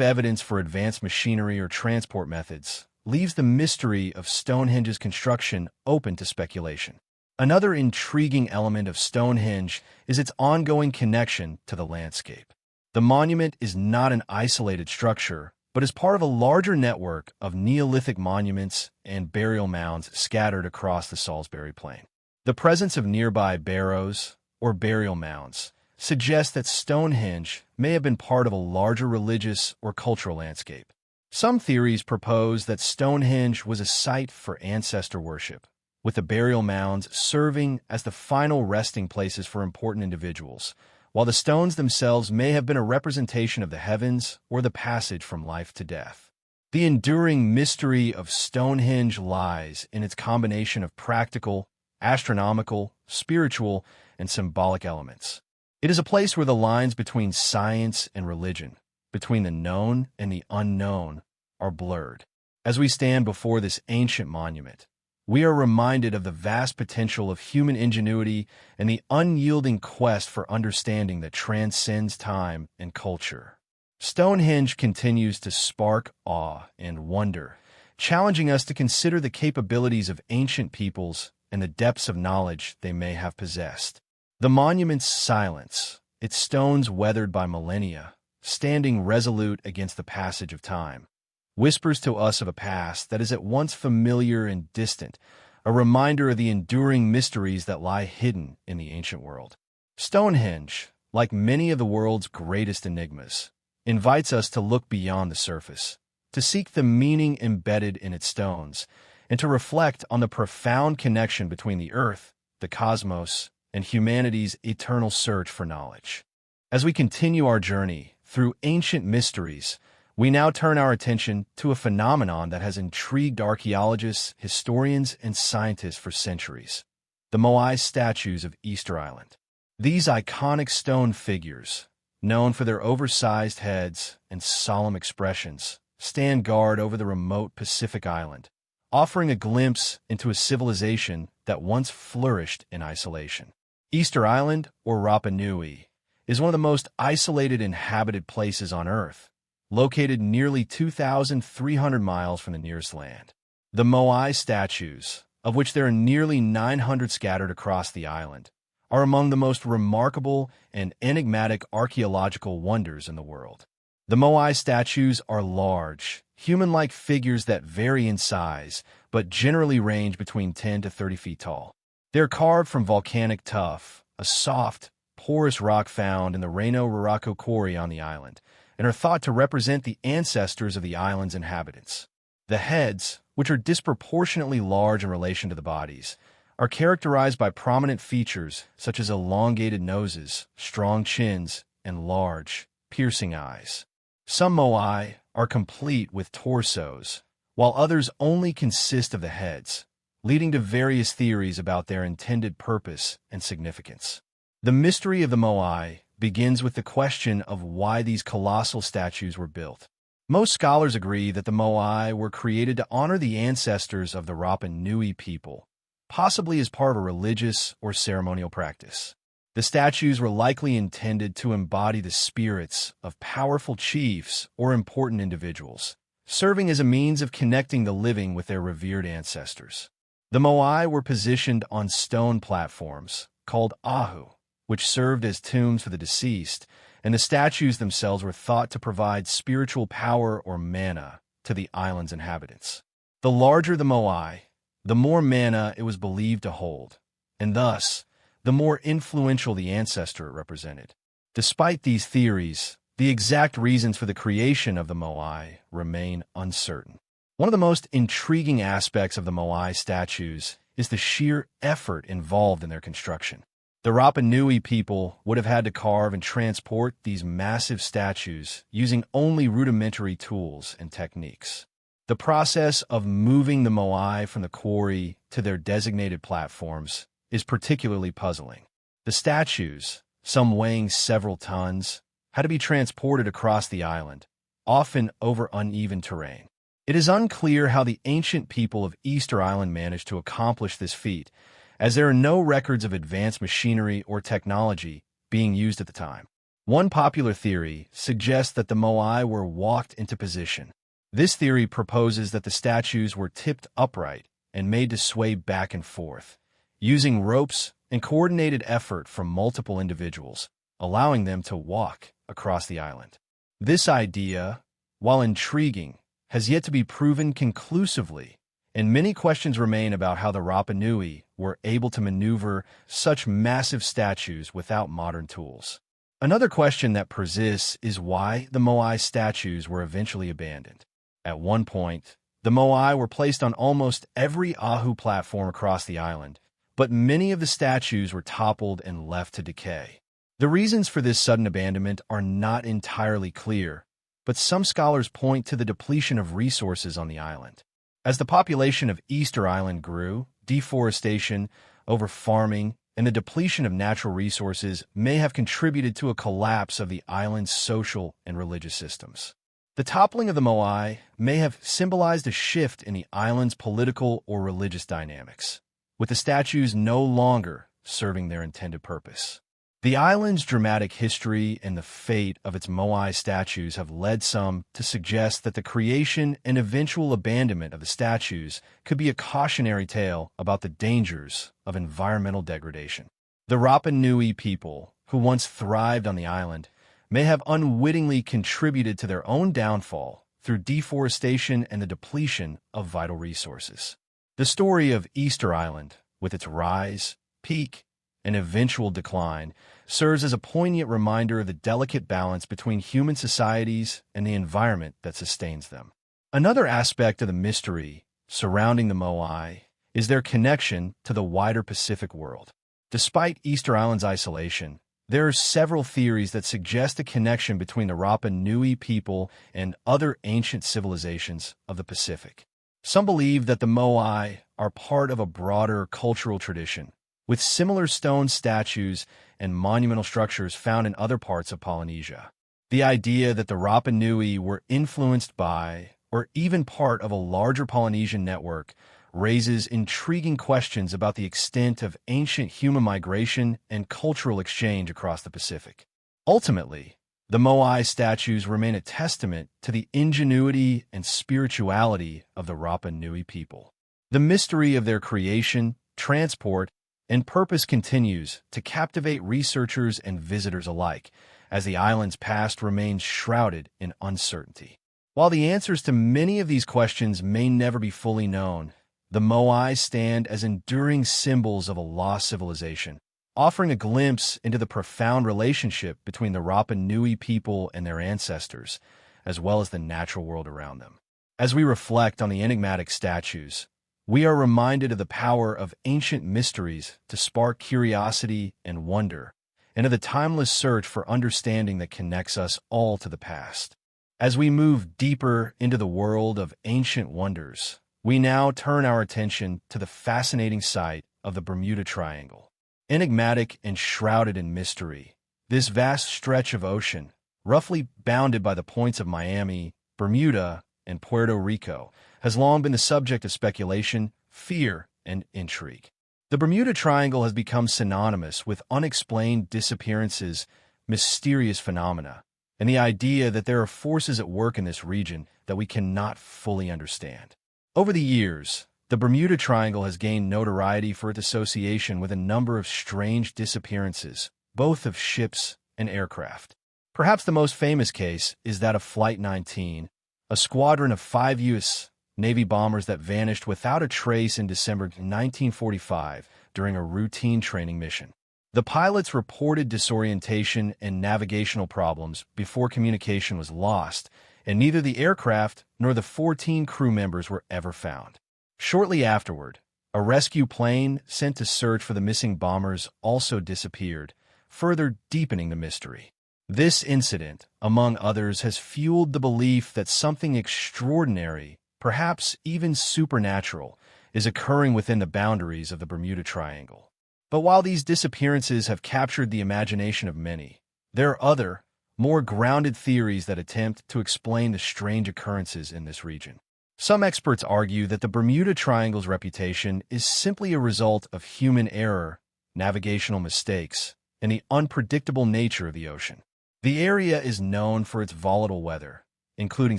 evidence for advanced machinery or transport methods leaves the mystery of Stonehenge's construction open to speculation. Another intriguing element of Stonehenge is its ongoing connection to the landscape. The monument is not an isolated structure, but is part of a larger network of Neolithic monuments and burial mounds scattered across the Salisbury Plain. The presence of nearby barrows, or burial mounds, suggests that Stonehenge may have been part of a larger religious or cultural landscape. Some theories propose that Stonehenge was a site for ancestor worship, with the burial mounds serving as the final resting places for important individuals, while the stones themselves may have been a representation of the heavens or the passage from life to death. The enduring mystery of Stonehenge lies in its combination of practical, astronomical, spiritual, and symbolic elements. It is a place where the lines between science and religion, between the known and the unknown, are blurred. As we stand before this ancient monument, we are reminded of the vast potential of human ingenuity and the unyielding quest for understanding that transcends time and culture. Stonehenge continues to spark awe and wonder, challenging us to consider the capabilities of ancient peoples and the depths of knowledge they may have possessed. The monument's silence, its stones weathered by millennia, standing resolute against the passage of time, whispers to us of a past that is at once familiar and distant, a reminder of the enduring mysteries that lie hidden in the ancient world. Stonehenge, like many of the world's greatest enigmas, invites us to look beyond the surface, to seek the meaning embedded in its stones, and to reflect on the profound connection between the earth, the cosmos, and humanity's eternal search for knowledge. As we continue our journey through ancient mysteries, we now turn our attention to a phenomenon that has intrigued archaeologists, historians, and scientists for centuries: the Moai statues of Easter Island. These iconic stone figures, known for their oversized heads and solemn expressions, stand guard over the remote Pacific island, offering a glimpse into a civilization that once flourished in isolation. Easter Island, or Rapa Nui, is one of the most isolated inhabited places on Earth, located nearly 2,300 miles from the nearest land. The Moai statues, of which there are nearly 900 scattered across the island, are among the most remarkable and enigmatic archaeological wonders in the world. The Moai statues are large, human-like figures that vary in size, but generally range between 10 to 30 feet tall. They're carved from volcanic tuff, a soft, porous rock found in the Reno Rurako quarry on the island, and are thought to represent the ancestors of the island's inhabitants. The heads, which are disproportionately large in relation to the bodies, are characterized by prominent features such as elongated noses, strong chins, and large, piercing eyes. Some Moai are complete with torsos, while others only consist of the heads, leading to various theories about their intended purpose and significance. The mystery of the Moai begins with the question of why these colossal statues were built. Most scholars agree that the Moai were created to honor the ancestors of the Rapa Nui people, possibly as part of a religious or ceremonial practice. The statues were likely intended to embody the spirits of powerful chiefs or important individuals, serving as a means of connecting the living with their revered ancestors. The Moai were positioned on stone platforms, called ahu, which served as tombs for the deceased, and the statues themselves were thought to provide spiritual power or mana to the island's inhabitants. The larger the Moai, the more mana it was believed to hold, and thus, the more influential the ancestor it represented. Despite these theories, the exact reasons for the creation of the Moai remain uncertain. One of the most intriguing aspects of the Moai statues is the sheer effort involved in their construction. The Rapa Nui people would have had to carve and transport these massive statues using only rudimentary tools and techniques. The process of moving the Moai from the quarry to their designated platforms is particularly puzzling. The statues, some weighing several tons, had to be transported across the island, often over uneven terrain. It is unclear how the ancient people of Easter Island managed to accomplish this feat, as there are no records of advanced machinery or technology being used at the time. One popular theory suggests that the Moai were walked into position. This theory proposes that the statues were tipped upright and made to sway back and forth, using ropes and coordinated effort from multiple individuals, allowing them to walk across the island. This idea, while intriguing, has yet to be proven conclusively, and many questions remain about how the Rapa Nui were able to maneuver such massive statues without modern tools. Another question that persists is why the Moai statues were eventually abandoned. At one point, the Moai were placed on almost every ahu platform across the island, but many of the statues were toppled and left to decay. The reasons for this sudden abandonment are not entirely clear, but some scholars point to the depletion of resources on the island. As the population of Easter Island grew, deforestation, over-farming, and the depletion of natural resources may have contributed to a collapse of the island's social and religious systems. The toppling of the Moai may have symbolized a shift in the island's political or religious dynamics, with the statues no longer serving their intended purpose. The island's dramatic history and the fate of its Moai statues have led some to suggest that the creation and eventual abandonment of the statues could be a cautionary tale about the dangers of environmental degradation. The Rapa Nui people, who once thrived on the island, may have unwittingly contributed to their own downfall through deforestation and the depletion of vital resources. The story of Easter Island, with its rise, peak, and eventual decline, serves as a poignant reminder of the delicate balance between human societies and the environment that sustains them. Another aspect of the mystery surrounding the Moai is their connection to the wider Pacific world. Despite Easter Island's isolation, there are several theories that suggest a connection between the Rapa Nui people and other ancient civilizations of the Pacific. Some believe that the Moai are part of a broader cultural tradition, with similar stone statues and monumental structures found in other parts of Polynesia. The idea that the Rapa Nui were influenced by, or even part of a larger Polynesian network, raises intriguing questions about the extent of ancient human migration and cultural exchange across the Pacific. Ultimately, the Moai statues remain a testament to the ingenuity and spirituality of the Rapa Nui people. The mystery of their creation, transport, and purpose continues to captivate researchers and visitors alike, as the island's past remains shrouded in uncertainty. While the answers to many of these questions may never be fully known, the Moai stand as enduring symbols of a lost civilization, offering a glimpse into the profound relationship between the Rapa Nui people and their ancestors, as well as the natural world around them. As we reflect on the enigmatic statues, we are reminded of the power of ancient mysteries to spark curiosity and wonder, and of the timeless search for understanding that connects us all to the past. As we move deeper into the world of ancient wonders, we now turn our attention to the fascinating sight of the Bermuda Triangle. Enigmatic and shrouded in mystery, this vast stretch of ocean, roughly bounded by the points of Miami, Bermuda, and Puerto Rico, has long been the subject of speculation, fear, and intrigue. The Bermuda Triangle has become synonymous with unexplained disappearances, mysterious phenomena, and the idea that there are forces at work in this region that we cannot fully understand. Over the years, the Bermuda Triangle has gained notoriety for its association with a number of strange disappearances, both of ships and aircraft. Perhaps the most famous case is that of Flight 19, a squadron of 5 U.S. Navy bombers that vanished without a trace in December 1945 during a routine training mission. The pilots reported disorientation and navigational problems before communication was lost, and neither the aircraft nor the 14 crew members were ever found. Shortly afterward, a rescue plane sent to search for the missing bombers also disappeared, further deepening the mystery. This incident, among others, has fueled the belief that something extraordinary, perhaps even supernatural, is occurring within the boundaries of the Bermuda Triangle. But while these disappearances have captured the imagination of many, there are other, more grounded theories that attempt to explain the strange occurrences in this region. Some experts argue that the Bermuda Triangle's reputation is simply a result of human error, navigational mistakes, and the unpredictable nature of the ocean. The area is known for its volatile weather, including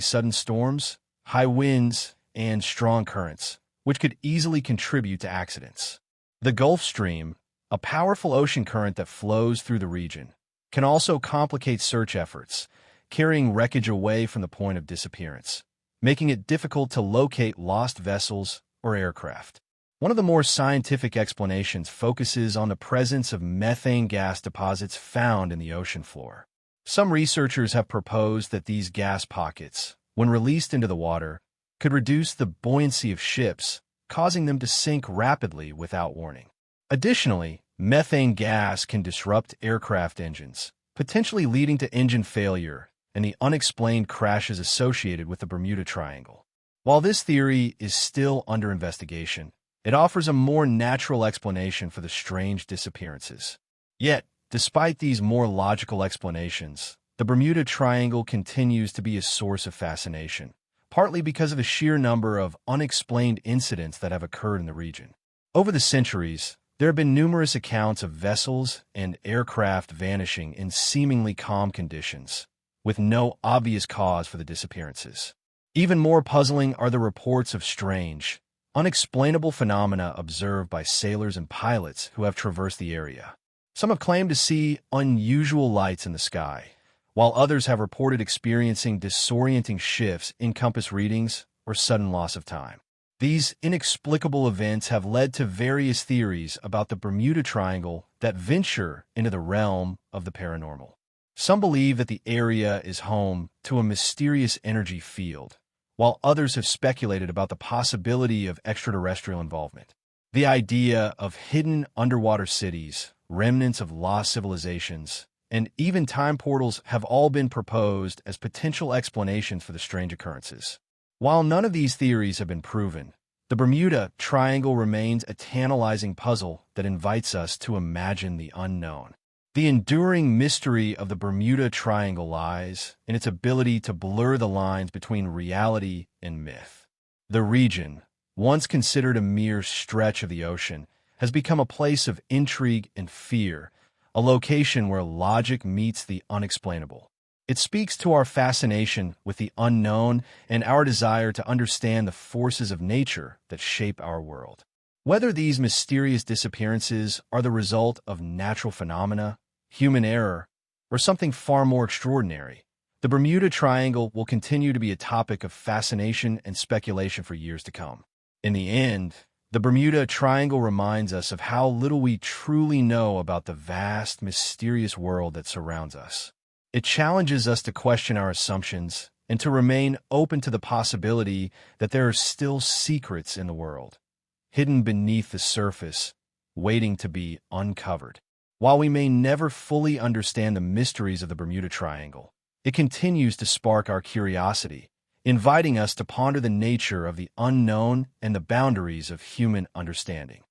sudden storms, high winds, and strong currents, which could easily contribute to accidents. The Gulf Stream, a powerful ocean current that flows through the region, can also complicate search efforts, carrying wreckage away from the point of disappearance, making it difficult to locate lost vessels or aircraft. One of the more scientific explanations focuses on the presence of methane gas deposits found in the ocean floor. Some researchers have proposed that these gas pockets, when released into the water, could reduce the buoyancy of ships, causing them to sink rapidly without warning. Additionally, methane gas can disrupt aircraft engines, potentially leading to engine failure and the unexplained crashes associated with the Bermuda Triangle. While this theory is still under investigation, it offers a more natural explanation for the strange disappearances. Yet, despite these more logical explanations, the Bermuda Triangle continues to be a source of fascination, partly because of the sheer number of unexplained incidents that have occurred in the region. Over the centuries, There have been numerous accounts of vessels and aircraft vanishing in seemingly calm conditions, with no obvious cause for the disappearances. Even more puzzling are the reports of strange, unexplainable phenomena observed by sailors and pilots who have traversed the area. Some have claimed to see unusual lights in the sky, while others have reported experiencing disorienting shifts in compass readings or sudden loss of time. These inexplicable events have led to various theories about the Bermuda Triangle that venture into the realm of the paranormal. Some believe that the area is home to a mysterious energy field, while others have speculated about the possibility of extraterrestrial involvement. The idea of hidden underwater cities, remnants of lost civilizations, and even time portals have all been proposed as potential explanations for the strange occurrences. While none of these theories have been proven, the Bermuda Triangle remains a tantalizing puzzle that invites us to imagine the unknown. The enduring mystery of the Bermuda Triangle lies in its ability to blur the lines between reality and myth. The region, once considered a mere stretch of the ocean, has become a place of intrigue and fear, a location where logic meets the unexplainable. It speaks to our fascination with the unknown and our desire to understand the forces of nature that shape our world. Whether these mysterious disappearances are the result of natural phenomena, human error, or something far more extraordinary, the Bermuda Triangle will continue to be a topic of fascination and speculation for years to come. In the end, the Bermuda Triangle reminds us of how little we truly know about the vast, mysterious world that surrounds us. It challenges us to question our assumptions and to remain open to the possibility that there are still secrets in the world, hidden beneath the surface, waiting to be uncovered. While we may never fully understand the mysteries of the Bermuda Triangle, it continues to spark our curiosity, inviting us to ponder the nature of the unknown and the boundaries of human understanding.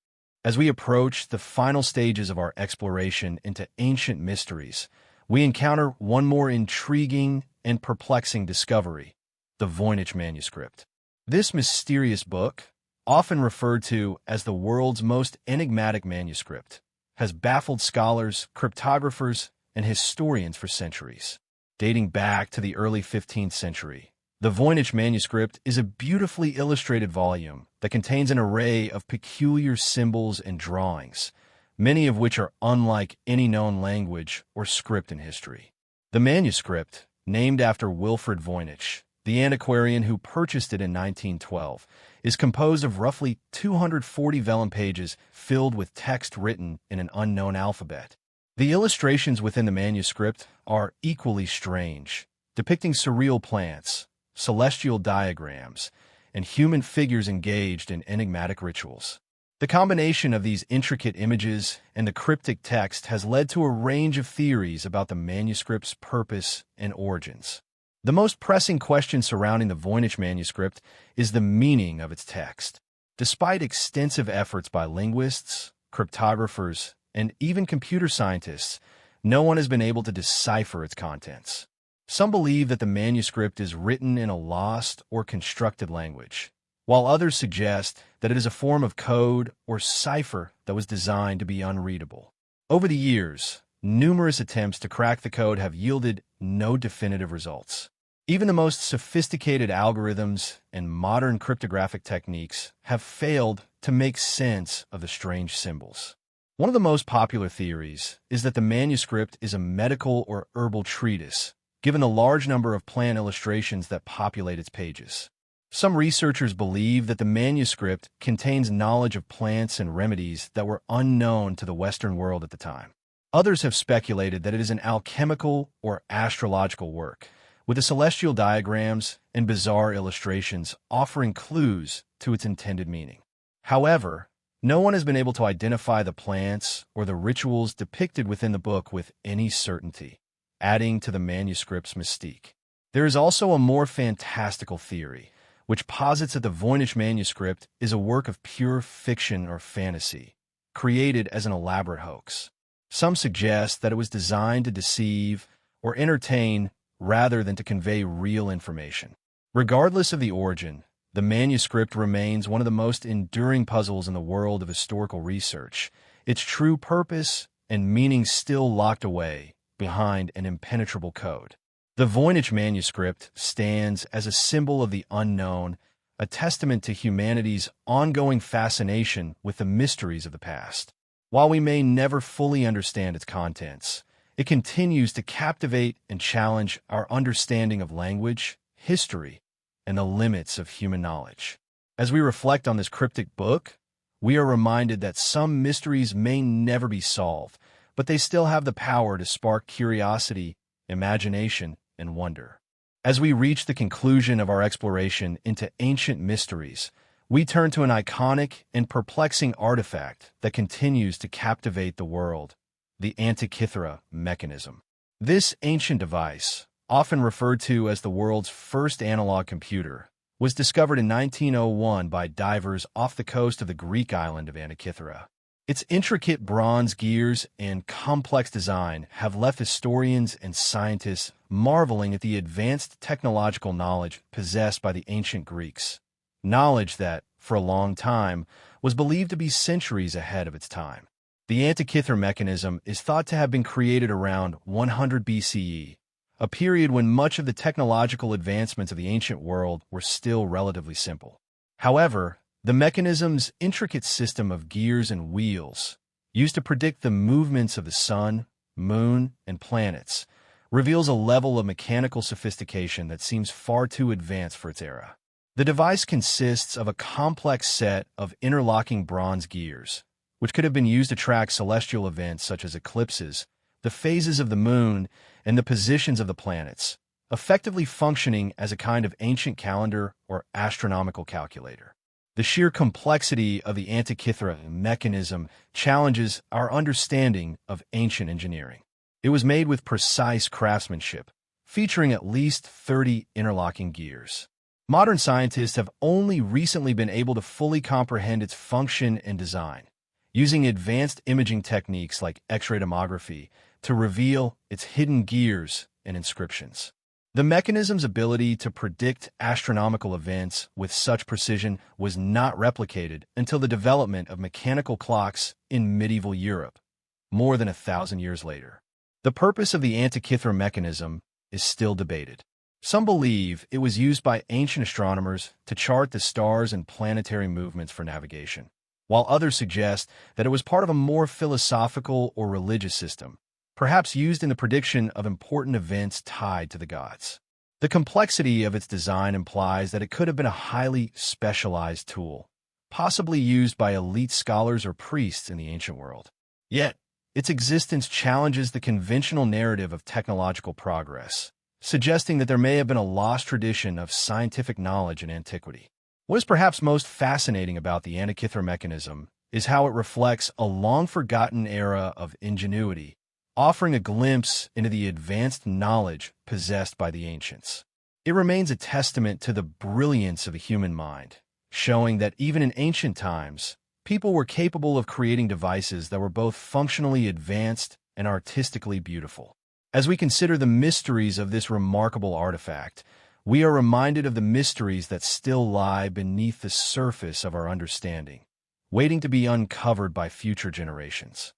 As we approach the final stages of our exploration into ancient mysteries, we encounter one more intriguing and perplexing discovery: the Voynich manuscript. This mysterious book, often referred to as the world's most enigmatic manuscript, has baffled scholars, cryptographers, and historians for centuries. Dating back to the early 15th century, the Voynich manuscript is a beautifully illustrated volume that contains an array of peculiar symbols and drawings, many of which are unlike any known language or script in history. The manuscript, named after Wilfrid Voynich, the antiquarian who purchased it in 1912, is composed of roughly 240 vellum pages filled with text written in an unknown alphabet. The illustrations within the manuscript are equally strange, depicting surreal plants, celestial diagrams, and human figures engaged in enigmatic rituals. The combination of these intricate images and the cryptic text has led to a range of theories about the manuscript's purpose and origins. The most pressing question surrounding the Voynich manuscript is the meaning of its text. Despite extensive efforts by linguists, cryptographers, and even computer scientists, no one has been able to decipher its contents. Some believe that the manuscript is written in a lost or constructed language, while others suggest that it is a form of code or cipher that was designed to be unreadable. Over the years, numerous attempts to crack the code have yielded no definitive results. Even the most sophisticated algorithms and modern cryptographic techniques have failed to make sense of the strange symbols. One of the most popular theories is that the manuscript is a medical or herbal treatise, given the large number of plant illustrations that populate its pages. Some researchers believe that the manuscript contains knowledge of plants and remedies that were unknown to the Western world at the time. Others have speculated that it is an alchemical or astrological work, with the celestial diagrams and bizarre illustrations offering clues to its intended meaning. However, no one has been able to identify the plants or the rituals depicted within the book with any certainty, adding to the manuscript's mystique. There is also a more fantastical theory, which posits that the Voynich manuscript is a work of pure fiction or fantasy, created as an elaborate hoax. Some suggest that it was designed to deceive or entertain rather than to convey real information. Regardless of the origin, the manuscript remains one of the most enduring puzzles in the world of historical research, its true purpose and meaning still locked away behind an impenetrable code. The Voynich manuscript stands as a symbol of the unknown, a testament to humanity's ongoing fascination with the mysteries of the past. While we may never fully understand its contents, it continues to captivate and challenge our understanding of language, history, and the limits of human knowledge. As we reflect on this cryptic book, we are reminded that some mysteries may never be solved, but they still have the power to spark curiosity, imagination, and wonder. As we reach the conclusion of our exploration into ancient mysteries, we turn to an iconic and perplexing artifact that continues to captivate the world: the Antikythera mechanism. This ancient device, often referred to as the world's first analog computer, was discovered in 1901 by divers off the coast of the Greek island of Antikythera. Its intricate bronze gears and complex design have left historians and scientists marveling at the advanced technological knowledge possessed by the ancient Greeks, knowledge that, for a long time, was believed to be centuries ahead of its time. The Antikythera mechanism is thought to have been created around 100 BCE, a period when much of the technological advancements of the ancient world were still relatively simple. However, the mechanism's intricate system of gears and wheels, used to predict the movements of the sun, moon, and planets, reveals a level of mechanical sophistication that seems far too advanced for its era. The device consists of a complex set of interlocking bronze gears, which could have been used to track celestial events such as eclipses, the phases of the moon, and the positions of the planets, effectively functioning as a kind of ancient calendar or astronomical calculator. The sheer complexity of the Antikythera mechanism challenges our understanding of ancient engineering. It was made with precise craftsmanship, featuring at least 30 interlocking gears. Modern scientists have only recently been able to fully comprehend its function and design, using advanced imaging techniques like X-ray tomography to reveal its hidden gears and inscriptions. The mechanism's ability to predict astronomical events with such precision was not replicated until the development of mechanical clocks in medieval Europe, more than 1,000 years later. The purpose of the Antikythera mechanism is still debated. Some believe it was used by ancient astronomers to chart the stars and planetary movements for navigation, while others suggest that it was part of a more philosophical or religious system, perhaps used in the prediction of important events tied to the gods. The complexity of its design implies that it could have been a highly specialized tool, possibly used by elite scholars or priests in the ancient world. Yet, its existence challenges the conventional narrative of technological progress, suggesting that there may have been a lost tradition of scientific knowledge in antiquity. What is perhaps most fascinating about the Antikythera mechanism is how it reflects a long-forgotten era of ingenuity, offering a glimpse into the advanced knowledge possessed by the ancients. It remains a testament to the brilliance of the human mind, showing that even in ancient times, people were capable of creating devices that were both functionally advanced and artistically beautiful. As we consider the mysteries of this remarkable artifact, we are reminded of the mysteries that still lie beneath the surface of our understanding, waiting to be uncovered by future generations.